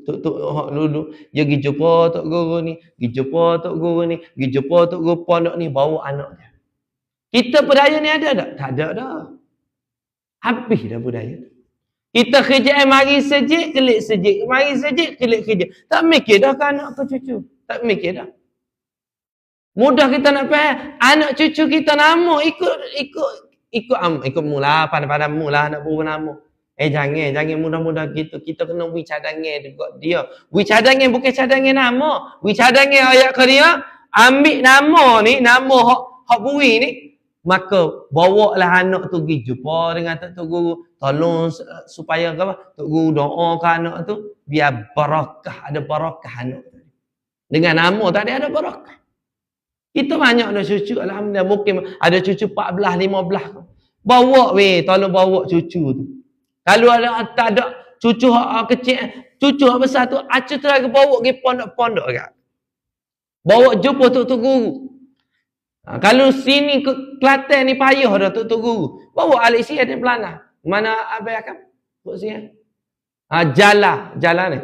dia pergi jumpa tok guru ni, pergi jumpa tok guru pondok ni, bawa anak dia. Kita budaya ni ada tak? Tak ada dah. Habis dah budaya. Kita kerja mari sejik, kelik sejik. Mari sejik, kelik kerja. Tak mikir dah ke anak ke cucu. Tak mikir dah. Mudah kita nak faham. Anak cucu kita nama ikut mula, pada mula nak berubah nama. Jangan mudah-mudah gitu. Kita kena beri cadangan dekat dia. Beri cadangan bukan cadangan nama. Beri cadangan ayat ke dia. Ambil nama ni, nama hak beri ni. Maka bawalah anak tu pergi jumpa dengan tok guru. Tolong supaya apa? Tok guru doa ke anak tu biar barakah, ada barakah anak tu. Dengan nama tadi ada barakah. Kita banyak ada cucu, alhamdulillah, mungkin ada cucu 14, 15. Bawa tolong bawa cucu tu. Kalau tak ada cucu kecil, cucu besar tu acu tu lagi bawa pergi pondok-pondok agak. Bawa jumpa tok guru. Kalau sini ke Kelantan ni payah dah tok guru. Bawa alik si ada pelana. Mana abai akan? Kok sini. Jala ni.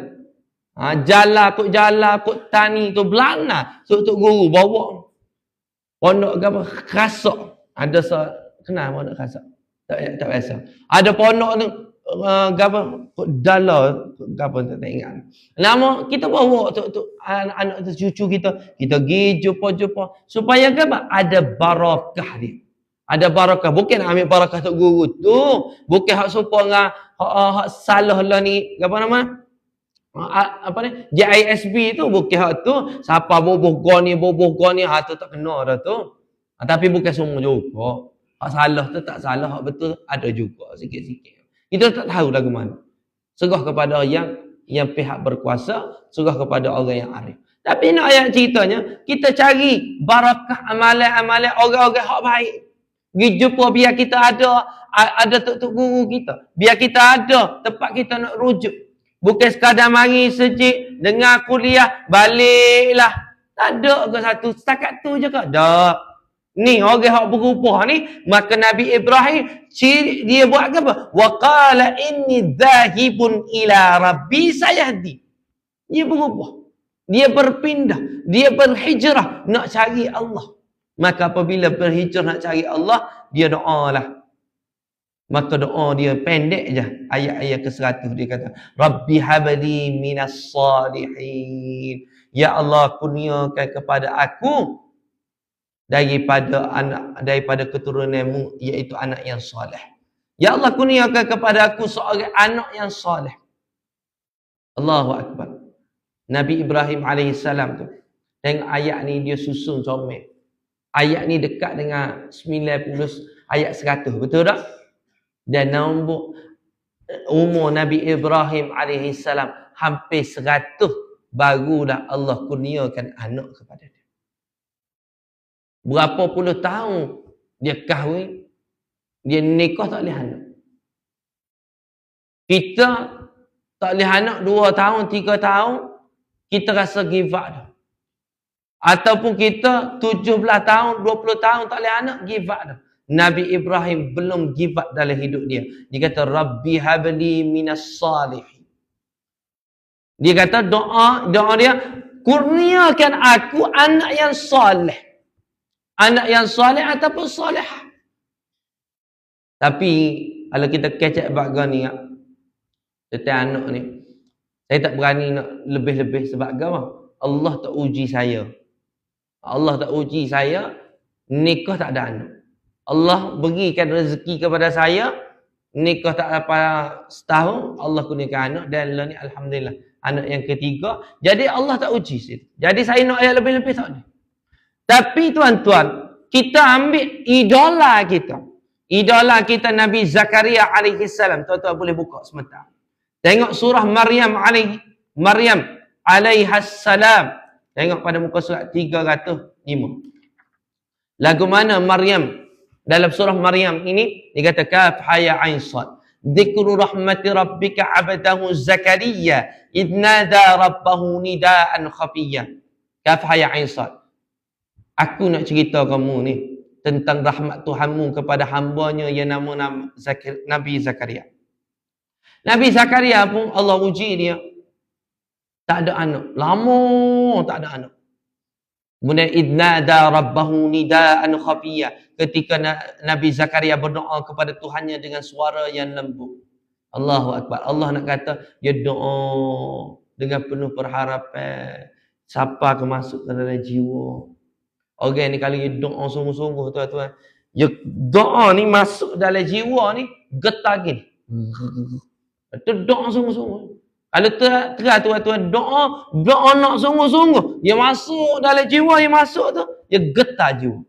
Jala kok tani tu belana. So tok guru bawa. Pondok apa? Krasak. Ada kenal pondok krasak. Tak biasa. Ada pondok tu apa? Kok dala apa tak ingat. Nama kita bawa tok anak tu cucu kita pergi jumpa supaya apa? Ada barakah dia. Ada barakah. Bukan ambil barakah tok guru tu. Bukan hak serupa dengan hak salah lah ni. Apa nama? Apa ni? JISB tu bukan hak tu. Siapa boboh goni, hak tu tak kena dah tu. Tapi bukan semua juga. Hak salah tu tak salah, hak betul ada juga sikit-sikit. Kita tak tahu lagu mana. Serah kepada yang pihak berkuasa, serah kepada orang yang arif. Tapi nak ayat ceritanya, kita cari barakah amalan-amalan orang-orang hak baik. Pergi jumpa biar kita ada tok-tok guru kita. Biar kita ada tempat kita nak rujuk. Bukan sekadar mari sejik, dengar kuliah, baliklah. Tak ada ke satu, setakat tu je ke? Tak. Ni orang hak berupah ni, maka Nabi Ibrahim dia buat apa? Wa qala inni dhahibun ila rabbi sayahdi. Dia berubah. Dia berpindah, dia berhijrah nak cari Allah. Maka apabila berhijrah nak cari Allah, dia doalah. Maka doa dia pendek je. Ayat-ayat ke-100 dia kata, Rabbi habli minas salihin. Ya Allah, kurniakan kepada aku daripada keturunanmu, iaitu anak yang soleh. Ya Allah, kurniakan kepada aku seorang anak yang soleh. Allahu Akbar. Nabi Ibrahim AS tu, tengok ayat ni dia susun comel. Ayat ni dekat dengan 90 ayat 100. Betul tak? Dan nombor umur Nabi Ibrahim AS hampir 100 barulah Allah kurniakan anak kepada dia. Berapa puluh tahun dia kahwin, dia nikah tak boleh anak. Kita tak boleh anak 2 tahun, 3 tahun, kita rasa give up dah. Ataupun kita 17 tahun, 20 tahun tak boleh anak, give up dah. Nabi Ibrahim belum give up dalam hidup dia. Dia kata, Rabbi habli minas salihin. Dia kata doa dia, kurniakan aku anak yang soleh. Anak yang soleh ataupun solehah. Tapi, kalau kita kecek bahagian ni, tentang anak ni, saya tak berani nak lebih-lebih sebab apa? Allah tak uji saya. Allah tak uji saya, nikah tak ada anak. Allah berikan rezeki kepada saya, nikah tak dapat setahun, Allah kurniakan anak, dan Allah ni Alhamdulillah, anak yang ketiga. Jadi Allah tak uji saya. Jadi saya nak ayat lebih-lebih tak ada. Tapi tuan-tuan, kita ambil idola kita. Idola kita Nabi Zakaria AS. Tuan-tuan boleh buka sebentar. Tengok surah Maryam alaihassalam. Tengok pada muka surat 305. Lagu mana Maryam? Dalam surah Maryam ini dikata kaf ha ya ain sad. Dzikru rahmati rabbika 'abdahu Zakaria idh nada rabbahu nidaan khafiyya. Kaf ha ya ain sad. Aku nak cerita kamu ni tentang rahmat Tuhanmu kepada hambanya yang nama Nabi Zakaria. Nabi Zakaria pun Allah uji dia. Tak ada anak. Lama tak ada anak. Kemudian idnada rabbahu nidaan khafiyya. Ketika Nabi Zakaria berdoa kepada Tuhannya dengan suara yang lembut. Allahu Akbar. Allah nak kata dia doa dengan penuh perharapan. Siapa akan masuk ke dalam jiwa. Orang ni kalau dia doa sungguh-sungguh tuan-tuan. Dia doa ni masuk dalam jiwa ni getar gini. Itu doa sungguh-sungguh. Kalau terang tuan-tuan doa nak sungguh-sungguh. Dia masuk dalam jiwa, dia masuk tu, dia getar jiwa.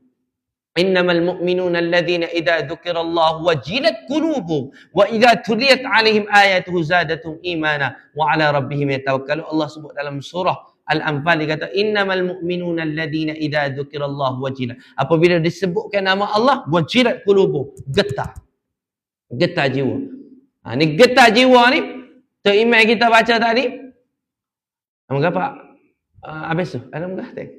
Innamal mu'minuna alladhina idza dzukirallahu wajilat qulubuhum wa idza tuliyat 'alaihim ayatuhu zadatuhum imana wa 'ala rabbihim yatawakkalun. Allah sebut dalam surah Al-Anfal, dia kata innamal mu'minuna alladhina idza dzukirallahu wajilat. Apabila disebutkan nama Allah, wajilat qulubuhum, getar jiwa. Ni getar jiwa ni Tok Imam kita baca tadi. Nama apa? Habis tu. Ada muka tadi.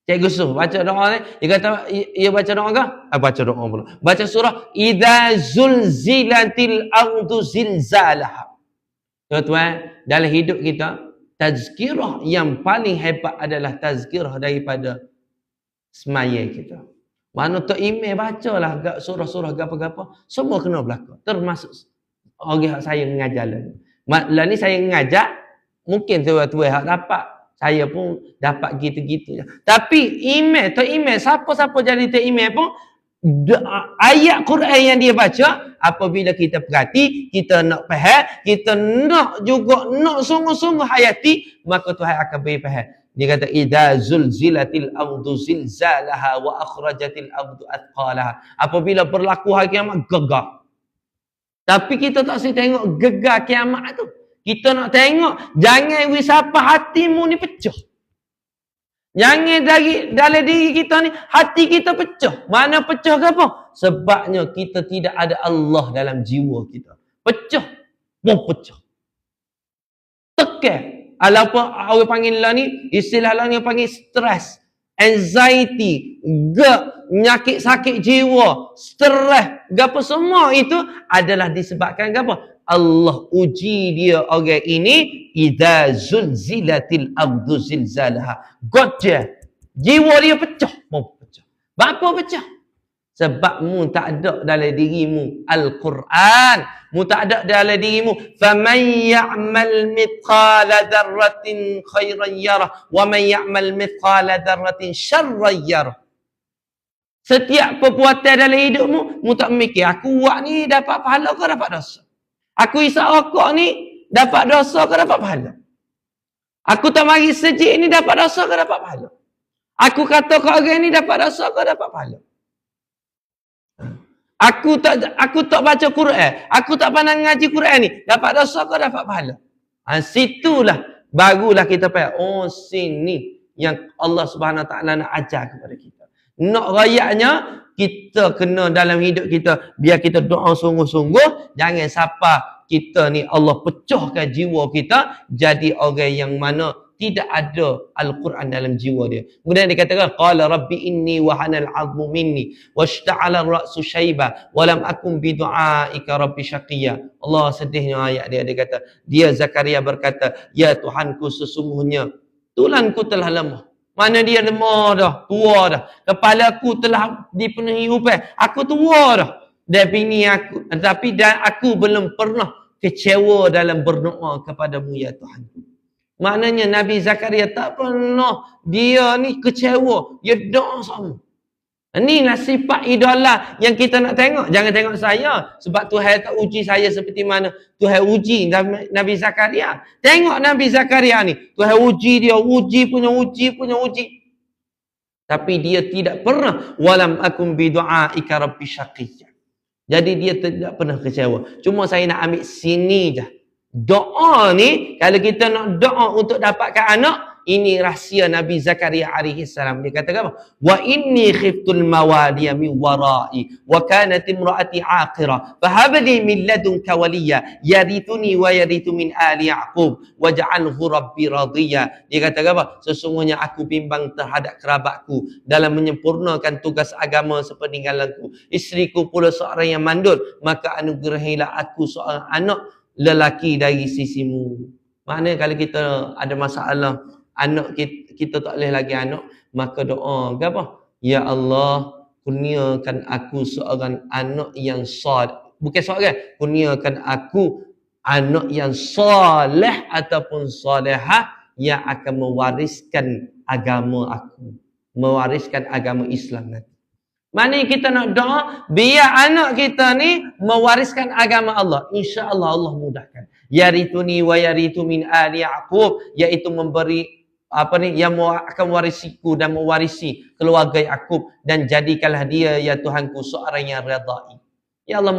Cikgu suruh baca doa ni, dia kata ia baca doa ke? Baca doa pula. Baca surah Idza zulzilatil ardu zilzalaha. Tuan-tuan, dalam hidup kita tazkirah yang paling hebat adalah tazkirah daripada semaya kita. Mana Tok Imam bacalah gak surah-surah apa-apa, semua kena berlaku. Termasuk orang saya mengajar lah. Lah ni saya mengajar, mungkin tuan-tuan hak dapat. Saya pun dapat gitu-gitu. Tapi imam, Tok Imam, siapa-siapa jadi Tok Imam pun, ayat Quran yang dia baca, apabila kita perhati, kita nak faham, kita nak juga, nak sungguh-sungguh hayati, maka Tuhan akan beri faham. Dia kata, idza zulzilatil ardu zilzalaha wa akhrajatil ardu athqalaha. Apabila berlaku hari kiamat, gegar. Tapi kita tak boleh tengok gegar kiamat tu. Kita nak tengok, jangan wisapa hatimu ni pecah. Jangan dari dalam diri kita ni, hati kita pecah. Mana pecah ke apa? Sebabnya kita tidak ada Allah dalam jiwa kita. Pecah. Mau pecah. Tekan. Apa orang panggil lah ni, istilah lah ni panggil stres. Anxiety. Nyakit sakit jiwa. Stres. Apa semua itu adalah disebabkan apa? Allah uji dia orang ini idza zulzilatil ardu zilzalaha. Gotcha. Jiwa dia pecah, mau pecah. Apa pecah? Sebab mu tak ada dalam dirimu Al-Quran. Mu tak ada dalam dirimu faman ya'mal mithqala dzarratin khairan yarah wa man ya'mal mithqala dzarratin syarran yarah. Setiap perbuatan dalam hidupmu, mu tak mikir aku buat ni dapat pahala ke dapat dosa? Aku isap rokok ni dapat dosa ke dapat pahala? Aku tak mari sejik ni dapat dosa ke dapat pahala? Aku kata ke orang ni dapat dosa ke dapat pahala? Aku tak baca Quran, aku tak pandang ngaji Quran ni, dapat dosa ke dapat pahala? Situlah barulah kita faham, oh sini yang Allah Subhanahu Wa Taala nak ajar kepada kita. Nak rayaknya kita kena dalam hidup kita, biar kita doa sungguh-sungguh, jangan siapa kita ni Allah pecahkan jiwa kita jadi orang yang mana tidak ada Al-Quran dalam jiwa dia. Kemudian dikatakan qala rabbi inni wa hanal 'azmu minni washta'ala ar-ra'su shayba wa lam akun bi du'aika rabbi syaqiyya. Allah sedihnya ayat dia kata, dia Zakaria berkata, ya Tuhanku sesungguhnya tulangku telah lemah. Mana dia lemah dah, tua dah. Kepala aku telah dipenuhi upai. Aku tua dah. Tapi aku belum pernah kecewa dalam berdoa kepadamu ya Tuhan. Maknanya Nabi Zakaria tak pernah dia ni kecewa. Dia doa sama. Inilah sifat idola yang kita nak tengok. Jangan tengok saya. Sebab Tuhan tak uji saya seperti mana Tuhan uji Nabi Zakaria. Tengok Nabi Zakaria ni. Tuhan uji dia. Uji. Tapi dia tidak pernah. Walam akum bidu'aika rabbi syaqiyya. Jadi dia tidak pernah kecewa. Cuma saya nak ambil sini je. Doa ni, kalau kita nak doa untuk dapatkan anak, ini rahsia Nabi Zakaria alaihi salam. Dia kata apa? Wa inni khiftul mawaliya min wara'i wa kanat imraati aqira fa hab li min ladunka waliya yarithuni wa yarithu min ali yaqub waj'alhu rabbi radiya. Dia kata apa? Sesungguhnya aku bimbang terhadap kerabatku dalam menyempurnakan tugas agama sepeninggalanku. Isteriku pula seorang yang mandul, maka anugerahilah aku seorang anak lelaki dari sisimu. Maknanya kalau kita ada masalah anak kita tak boleh lagi anak, maka doa apa? Ya Allah, kurniakan aku seorang anak yang saleh. Bukan seorang, kurniakan aku anak yang soleh ataupun solehah yang akan mewariskan agama aku, mewariskan agama Islam nanti. Maknanya kita nak doa biar anak kita ni mewariskan agama Allah. InsyaAllah Allah mudahkan. Yarithuni wa yarithu min ali Yaqub, iaitu memberi yang akan mewarisiku dan mewarisi keluarga Yaqub, dan jadikanlah dia ya Tuhanku seorang yang redai. Ya Allah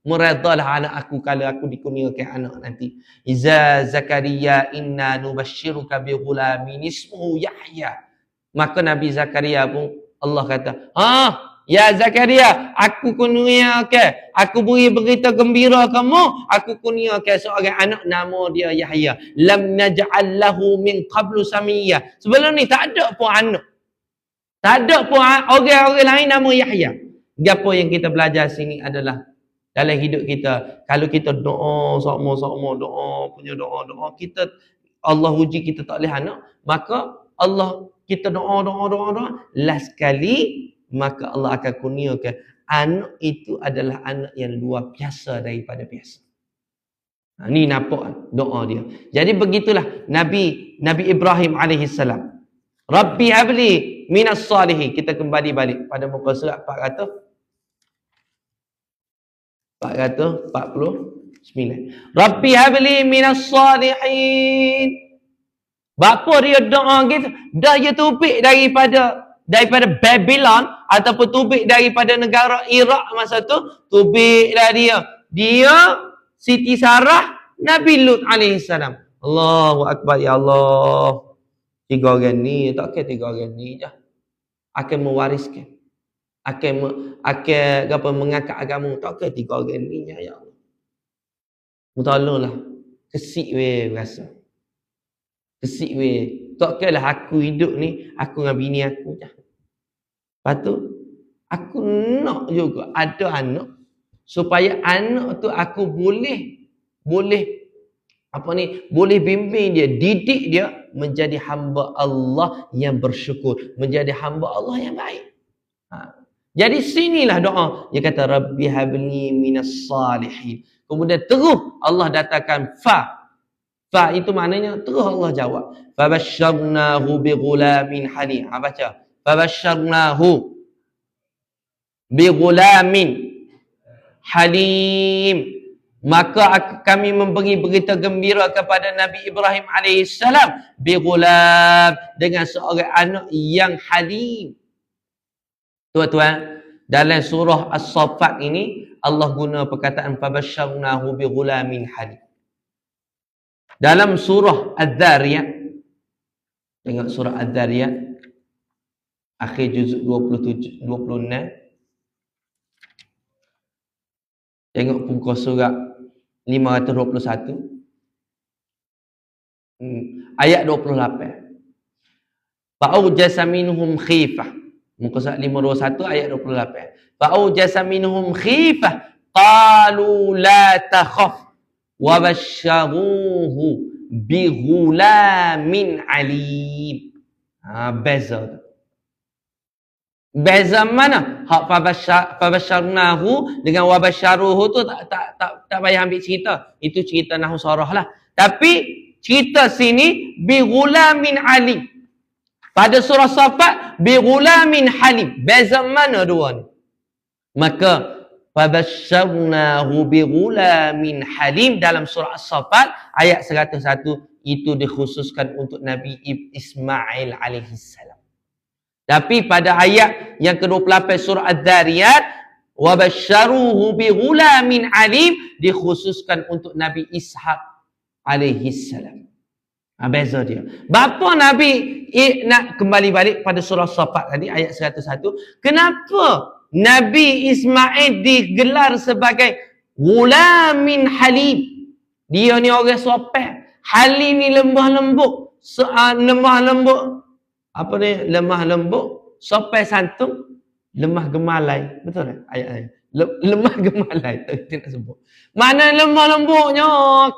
meredalah anak aku kalau aku dikurniakan anak nanti. Iza Zakaria inna nubashiruka bi ghulamin ismuhu Yahya. Maka Nabi Zakaria pun Allah kata, ya Zakaria, aku kurniakan, aku beri berita gembira kamu, aku kurniakan seorang anak nama dia Yahya. Lam naj'al lahu min qablu samiyya. Sebelum ni tak ada pun anak. Tak ada pun orang-orang lain nama Yahya. Apa yang kita belajar sini adalah dalam hidup kita, kalau kita doa sama-sama, doa kita, Allah uji kita tak boleh anak, maka Allah kita doa, last kali maka Allah akan kurniakan anak itu adalah anak yang luar biasa daripada biasa. Ni nampak doa dia. Jadi begitulah Nabi Ibrahim alaihissalam. Rabbi habli minas salihin. Kita kembali balik pada muka surat 449. Rabbi habli minas salihin. Bapa dia doa gitu, dah dia tubik daripada Babylon ataupun tubik daripada negara Iraq masa tu, tubik dah dia Siti Sarah, Nabi Lut alaihissalam. Allahu akbar, ya Allah. 3 orang ni, tak kira 3 orang ni je akan mewariskan, akan mengangkat agama, tak kira 3 orang ni je, ya Allah. Tolonglah, kesik weh rasa. Kesik weh. Tak kira lah aku hidup ni, aku dengan bini aku je. Lepas tu, aku nak juga ada anak, supaya anak tu aku boleh bimbing dia, didik dia menjadi hamba Allah yang bersyukur, menjadi hamba Allah yang baik. Jadi sinilah doa. Dia kata Rabbi habli minas salihin. Kemudian terus Allah datangkan fa itu maknanya terus Allah jawab. Fabasyarnahu bighulamin halim. Baca. Fabasyarnahu bighulamin halim. Maka kami memberi berita gembira kepada Nabi Ibrahim alaihissalam bighulam, dengan seorang anak yang halim. Tuan-tuan, dalam surah As-Saffat ini Allah guna perkataan fabasyarnahu bighulamin halim. Dalam surah Az-Zariyat, tengok surah Az-Zariyat akhir juzuk 26, tengok muka surat 521, ayat 28. Fa'aujasa minhum khifah. Muka surat 521 ayat 28. Fa'aujasa minhum khifah qalu la takhaf wa basyaruhu bighulamin alim. Beza mana? Hak fabasyarnahu dengan wabasyaruhu tu tak payah ambil cerita. Itu cerita Nahu Sarah lah. Tapi cerita sini bighulamin alim. Pada surah Safat bighulamin halim. Beza mana dua ni? Maka fabasyarnahu bighulamin halim dalam surah As-Safat ayat 101 itu dikhususkan untuk Nabi Ismail alaihissalam. Tapi pada ayat yang ke-28 surah Az-Zariyat wa basyaruhu bighulamin alim dikhususkan untuk Nabi Ishaq alaihissalam. Beza dia. Bapa Nabi nak kembali balik pada surah Safat tadi ayat 101. Kenapa Nabi Ismail digelar sebagai ghulamin halim? Dia ni orang sopan. Halim ni lemah lembut. Apa ni? Lemah lembut, sopan santun, lemah gemalai. Betul tak ayat-ayat? Lemah gemalai. Tak nak sebut. Mana lemah lembutnya?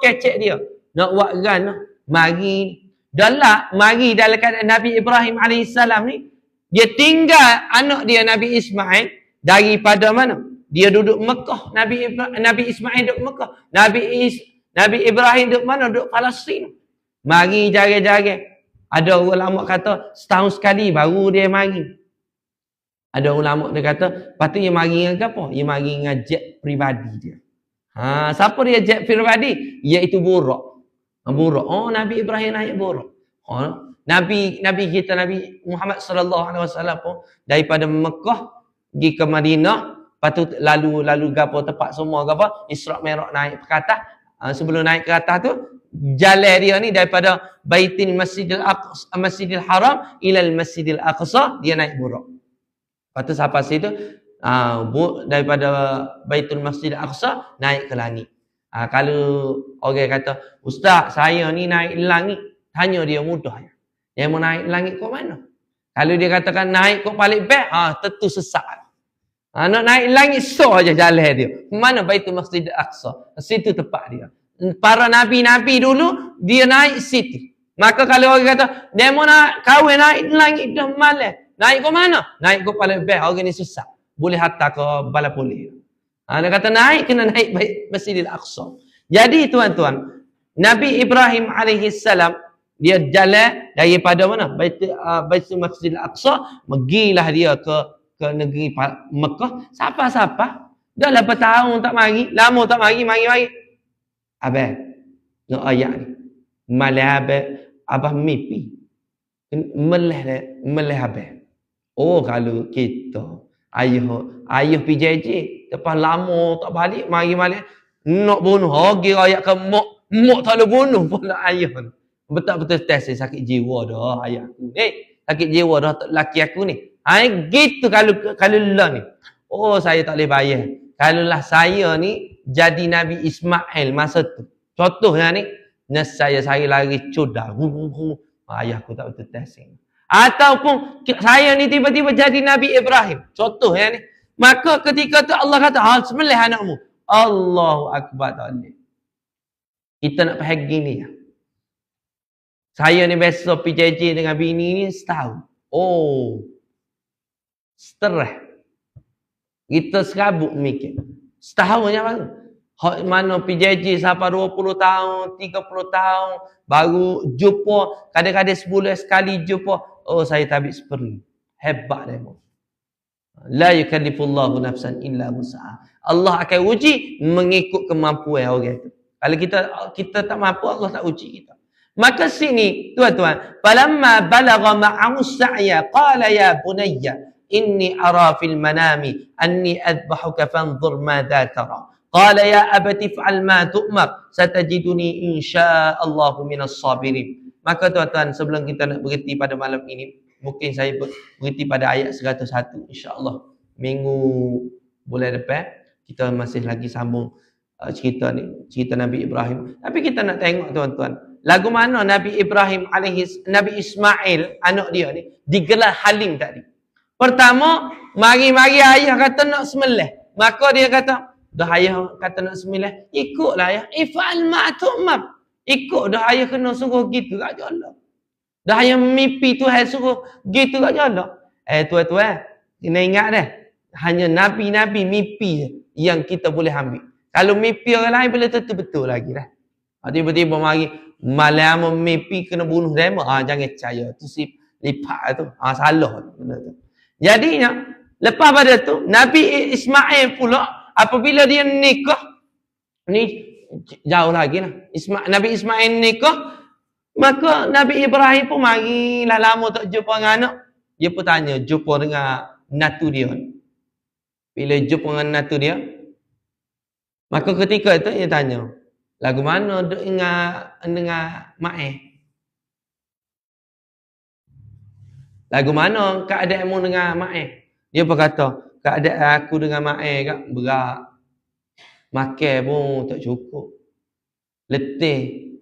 Kecek dia. Nak buat gan. Mari dalam keadaan Nabi Ibrahim alaihissalam ni, dia tinggal anak dia Nabi Ismail daripada mana? Dia duduk Mekah. Nabi Ismail duduk Mekah. Nabi Ibrahim duduk mana? Duduk Palestin. Mari jaga-jaga. Ada ulama kata setahun sekali baru dia mari. Ada ulama dia kata lepas tu dia mari dengan apa? Dia mari dengan jet peribadi dia. Siapa dia jet peribadi? Iaitu Buraq. Buraq. Oh, Nabi Ibrahim naik Buraq. Nabi kita Nabi Muhammad sallallahu alaihi wasallam pun daripada Mekah pergi ke Madinah, lepas tu lalu gapo tempat semua gapo Isra' Mi'raj naik ke atas. Sebelum naik ke atas tu jalan dia ni daripada Baitul Masjidil Haram ilal Masjidil Aqsa, dia naik Buraq. Lepas tu sampai situ daripada Baitul Masjidil Aqsa naik ke langit. Kalau orang kata, "Ustaz, saya ni naik langit." Tanya dia mudah. Dia mau naik langit ke mana? Kalau dia katakan naik kok balik back, tentu sesat. Nak naik langit so aja jalan dia. Mana Baitul Masjid Al-Aqsa? Situ tempat dia. Para nabi-nabi dulu dia naik situ. Maka kalau orang kata dia mau nak kahwin naik langit dah malas. Naik ke mana? Naik ke balik back, orang ni sesat. Boleh hantar ke bala polis. Dia kata naik kena naik Masjid Al-Aqsa. Jadi tuan-tuan, Nabi Ibrahim alaihi salam dia jalan daripada mana? Baitul Masjid Al-Aqsa, pergilah dia ke negeri Mekah. Siapa-siapa? Dah berapa tahun tak mari, lama tak mari. Abang, nak ayat ni. Malah abang mimpi. Meleh abang. Oh, kalau kita ayah PJJ lepas lama tak balik, mari balik nak bunuh. Kira ayat ke mok tak boleh bunuh pun nak ayah. Betul-betul test sakit jiwa dah ayah aku ni. Sakit jiwa dah laki aku ni. Gitu kalau lah ni. Oh, saya tak boleh bayar. Kalaulah saya ni jadi Nabi Ismail masa tu. Contohnya ni, saya lari cudar. Ayah aku tak betul test. Ataupun saya ni tiba-tiba jadi Nabi Ibrahim. Contohnya ni. Maka ketika tu Allah kata, sembelih anakmu. Allahu Akbar tak boleh. Kita nak faham gini ya. Saya ni biasa PJJ dengan bini ni setahun. Oh. Stres. Kita serabut mikir. Setahun je baru. Mana PJJ sampai 20 tahun, 30 tahun. Baru jumpa. Kadang-kadang sebulan sekali jumpa. Oh, saya tabik seperi. Hebat dia. La yukallifullahu nafsan illa wus'aha. Allah akan uji mengikut kemampuan orang itu. Kalau kita tak mampu, Allah tak uji kita. Maka sini, tuan-tuan, falamma balagha ma'ahu as-sa'ya qala ya bunayya inni ara fil manami anni adbahuka fanzur madza tara. Qala ya abati fa'al ma tu'mar satajiduni insyaallahu minas sabirin. Maka tuan-tuan, sebelum kita nak berhenti pada malam ini, mungkin saya berhenti pada ayat 101 insya-Allah. Minggu bulan depan kita masih lagi sambung cerita Nabi Ibrahim. Tapi kita nak tengok tuan-tuan, lagu mana Nabi Ibrahim Nabi Ismail anak dia ni digelar Halim tadi. Pertama, mari-mari ayah kata nak sembelih. Maka dia kata, dah ayah kata nak sembelih, ikutlah ayah. If'al ma tu'mar. Ikut dah ayah kena suruh gitu kat Allah. Dah ayah mimpi Tuhan suruh gitu kat Allah. Tuan-tuan, kena ingat dah. Hanya nabi-nabi mimpi je yang kita boleh ambil. Kalau mimpi orang lain boleh tentu betul lagi dah. Tiba-tiba mari malam mimpi kena bunuh demo. Jangan percaya. Tu si lipat tu. Salah. Benda tu. Jadinya, lepas pada tu, Nabi Ismail pula, apabila dia nikah, ni jauh lagi lah. Nabi Ismail nikah, maka Nabi Ibrahim pun marilah lama tak jumpa dengan anak. Dia pun tanya, jumpa dengan natu dia. Bila jumpa dengan natu dia, maka ketika itu dia tanya, lagu mana duk dengan mak Lagu mana keadaanmu dengan mak Dia pun kata, keadaan aku dengan mak kak berat. Makan pun tak cukup. Letih.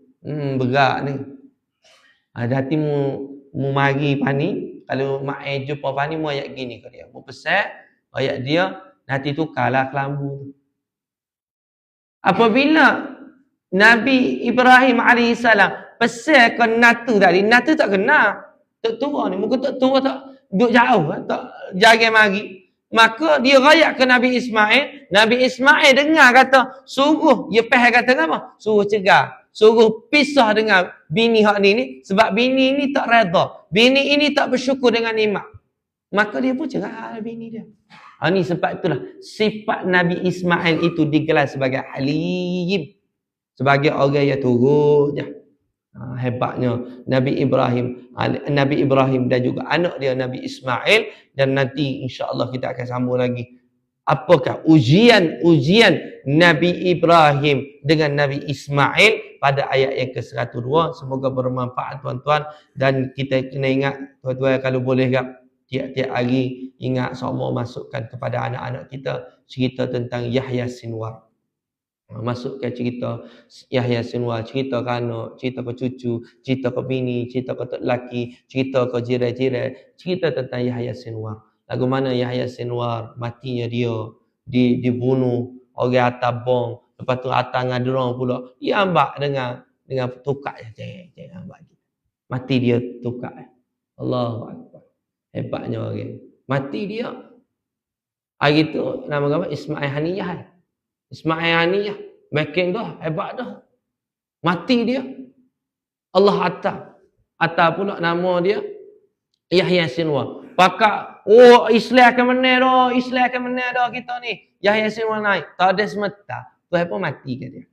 Berat ni. Ada hati mu mari pani. Kalau mak jumpa pani mu ayat gini ke dia. Mu pesan ayat dia nanti tukarlah kelambu tu. Apabila Nabi Ibrahim AS pesan ke natu tadi, natu tak kenal. Tak tua ni, muka tak tua tak duduk jauh, tak jaga mari. Maka dia rayak ke Nabi Ismail. Nabi Ismail dengar kata, suruh, dia pahal kata apa? Suruh cegah. Suruh pisah dengan bini hak ni. Sebab bini ni tak redha. Bini ini tak bersyukur dengan nikmat. Maka dia pun cerah bini dia. Ni sebab itulah sifat Nabi Ismail itu digelar sebagai Halim. Sebagai orang yang turut je. Hebatnya Nabi Ibrahim dan juga anak dia Nabi Ismail. Dan nanti insya-Allah kita akan sambung lagi. Apakah ujian Nabi Ibrahim dengan Nabi Ismail pada ayat yang ke-102. Semoga bermanfaat tuan-tuan. Dan kita kena ingat tuan-tuan, kalau boleh tiap-tiap hari ingat semua masukkan kepada anak-anak kita cerita tentang Yahya Sinwar. Masuk ke cerita Yahya Sinwar, cerita ke anak, cerita ke cucu, cerita ke bini, cerita ke tok lelaki, cerita ke jiran-jiran, cerita tentang Yahya Sinwar. Lagu mana Yahya Sinwar matinya dia dibunuh orang atas bom, lepas tu atas ngaderong pula. Dia ambak dengan tukar je, jangan ambak dia. Mati dia tukar. Allahu akbar. Hebatnya orang. Mati dia. Hari tu nama apa? Ismail Haniyah. Ismail Haniyah. Makin dah. Hebat dah. Mati dia. Allah Atta. Atta pula nama dia. Yahya Sinwar. Pakak. Oh Islam akan menang dah. Islam akan menang dah kita ni. Yahya Sinwar naik. Tak ada semata. Tuhan pun mati ke dia.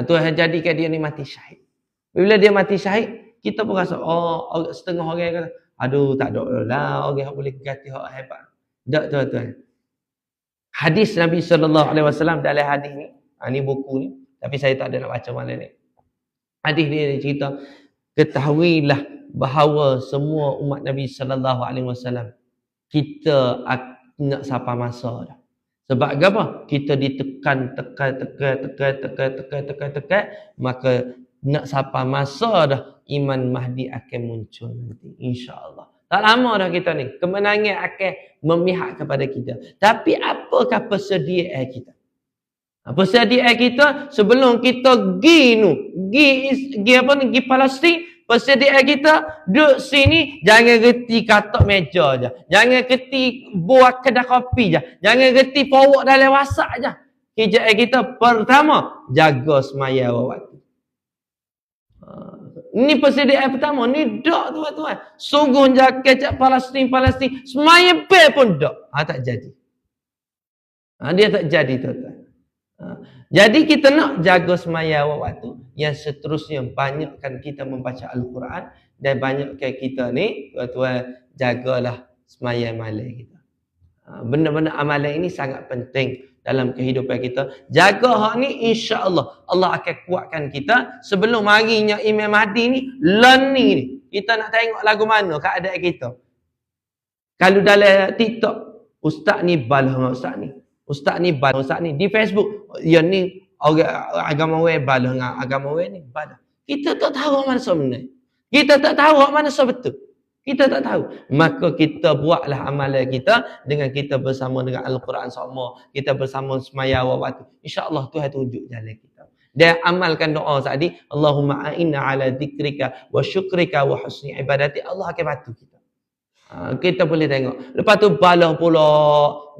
Tuhan jadikan dia ni mati syahid. Bila dia mati syahid. Kita pun rasa. Oh setengah orang kata. Aduh tak ada lah. Orang yang boleh ganti hak hebat. Tak tuan-tuan. Hadis Nabi SAW dalam hadis ni. Ni buku ni. Tapi saya tak ada nak baca malam ni. Hadis ni dia cerita. Ketahuilah bahawa semua umat Nabi SAW. Kita nak sampai masa dah. Sebab apa? Kita ditekan, tekan. Maka nak sampai masa dah. Iman Mahdi akan muncul nanti. InsyaAllah. Tak lama dah kita ni. Kemenangan akan memihak kepada kita. Tapi apakah persediaan kita? Persediaan kita sebelum kita pergi Palestin, persediaan kita duduk sini, jangan reti katak meja je. Jangan reti buat kedai kopi je. Jangan reti forward dalam WhatsApp je. Kerjaan kita pertama, jaga semaya waktu. Ini persediaan pertama. Ni tak tuan-tuan. Sungguh jaga Palestin. Semaya bel pun tak. Tak jadi. Dia tak jadi tuan-tuan. Jadi kita nak jaga semaya waktu. Yang seterusnya banyakkan kita membaca Al-Quran. Dan banyakkan kita ni tuan-tuan jagalah semaya malam kita. Benda-benda amalan ini sangat penting dalam kehidupan kita. Jaga hak ni insya-Allah Allah akan kuatkan kita sebelum harinya Imam Mahdi ni learning ni. Kita nak tengok lagu mana keadaan kita. Kalau dalam TikTok ustaz ni balah dengan ustaz ni. Ustaz ni balah ustaz ni di Facebook. Yang ni orang agama we balah dengan agama we ni balah. Kita tak tahu mana sebenar. Kita tak tahu mana betul. Kita tak tahu. Maka kita buatlah amalan kita dengan kita bersama dengan Al-Quran sama. Kita bersama semaya waktu. InsyaAllah Tuhan tunjuk jalan kita. Dan amalkan doa tadi. Allahumma a'inna ala dzikrika wa syukrika wa husni ibadati. Allah akan bantu kita. Kita boleh tengok. Lepas tu balah pula.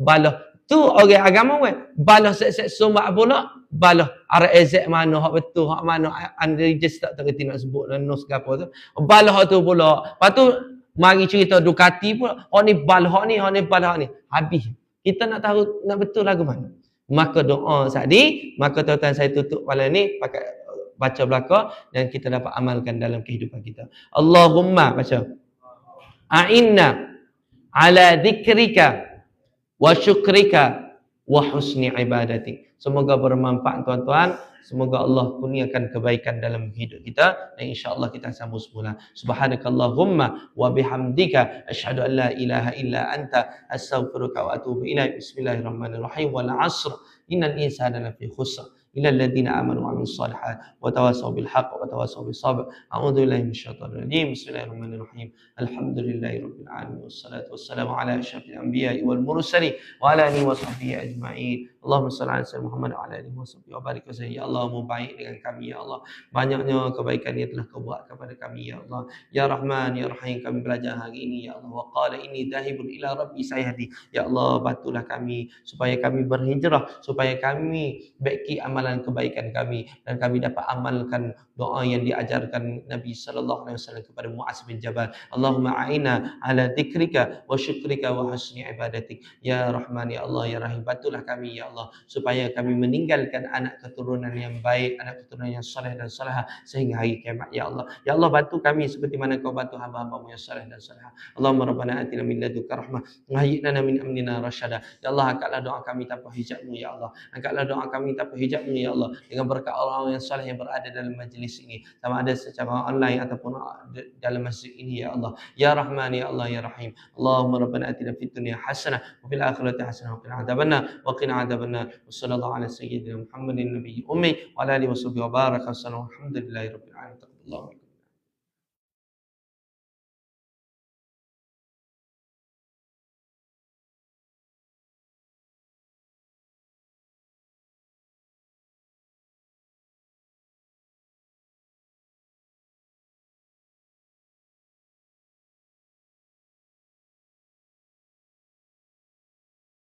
Balah. Tu orang agama kan. Balah set-set sumbak pula. Balah. RAZ mana. Hak betul. Hak mana. Unregister tak kerti nak sebut. Nos ke apa tu. Balah tu pula. Lepas tu. Mari cerita Ducati pula. Oh ni balah ni. Oh ni balah ni. Habis. Kita nak tahu. Nak betul lagu mana. Maka doa tadi. Maka tuan-tuan saya tutup malam ni. Pakai baca belakang. Dan kita dapat amalkan dalam kehidupan kita. Allahumma. Baca. A'inna. Ala dzikrika. Wa syukrika wa husni ibadati. Semoga bermanfaat tuan-tuan. Semoga Allah kurniakan kebaikan dalam hidup kita. Dan insyaAllah kita sambung semula. Subhanakallahumma wa bihamdika. Asyhadu an la ilaha illa anta. Astaghfiruka wa atubu ilaih. Bismillahirrahmanirrahim. Wal asr. Innal insana lafi khusr. إلى الذين آمنوا وعملوا الصالحات وتواصوا بالحق وتواصوا بالصبر. أعوذ بالله من الشيطان الرجيم. بسم الله الرحمن الرحيم. الحمد لله رب العالمين والصلاة والسلام على أشرف الأنبياء والمرسلين وعلى آله وصحبه أجمعين. Allahumma salli ala sayyidina Muhammad wa ala alihi wasallam wa barik wasallam. Ya Allah, baik dengan kami ya Allah. Banyaknya kebaikan yang telah Kau buat kepada kami ya Allah. Ya Rahman ya Rahim, kami belajar hari ini ya Allah. Wa qala inni dhahibun ila rabbi sayhadi. Ya Allah, bantulah kami supaya kami berhijrah, supaya kami baiki amalan kebaikan kami dan kami dapat amalkan doa yang diajarkan Nabi sallallahu alaihi wasallam kepada Muaz bin Jabal. Allahumma a'ina ala dzikrika wa syukrika wa husni ibadatik. Ya Rahman ya Allah ya Rahim, bantulah kami ya Allah supaya kami meninggalkan anak keturunan yang baik, anak keturunan yang soleh dan solehah sehingga hari kiamat ya Allah. Ya Allah, bantu kami seperti mana Kau bantu hamba-hamba-Mu yang soleh dan solehah. Allahumma rabbana atina min ladunka rahmah wa hayyi lana min amrina rasyada. Ya Allah, angkatlah doa kami tanpa hijab-Mu ya Allah. Angkatlah doa kami tanpa hijab-Mu ya Allah, dengan berkat orang yang soleh yang berada dalam majlis ini, sama ada secara online ataupun dalam masjid ini ya Allah. Ya Rahman ya Allah ya Rahim. Allahumma rabbana atina fid dunya hasanah wa fil akhirati hasanah wa qina adzabannar wa qina benar. Wassallallahu ala sayyidina Muhammadin nabiyyi ummi wa ala alihi washabbihi wa baraka wasallam. Alhamdulillahirabbil alamin.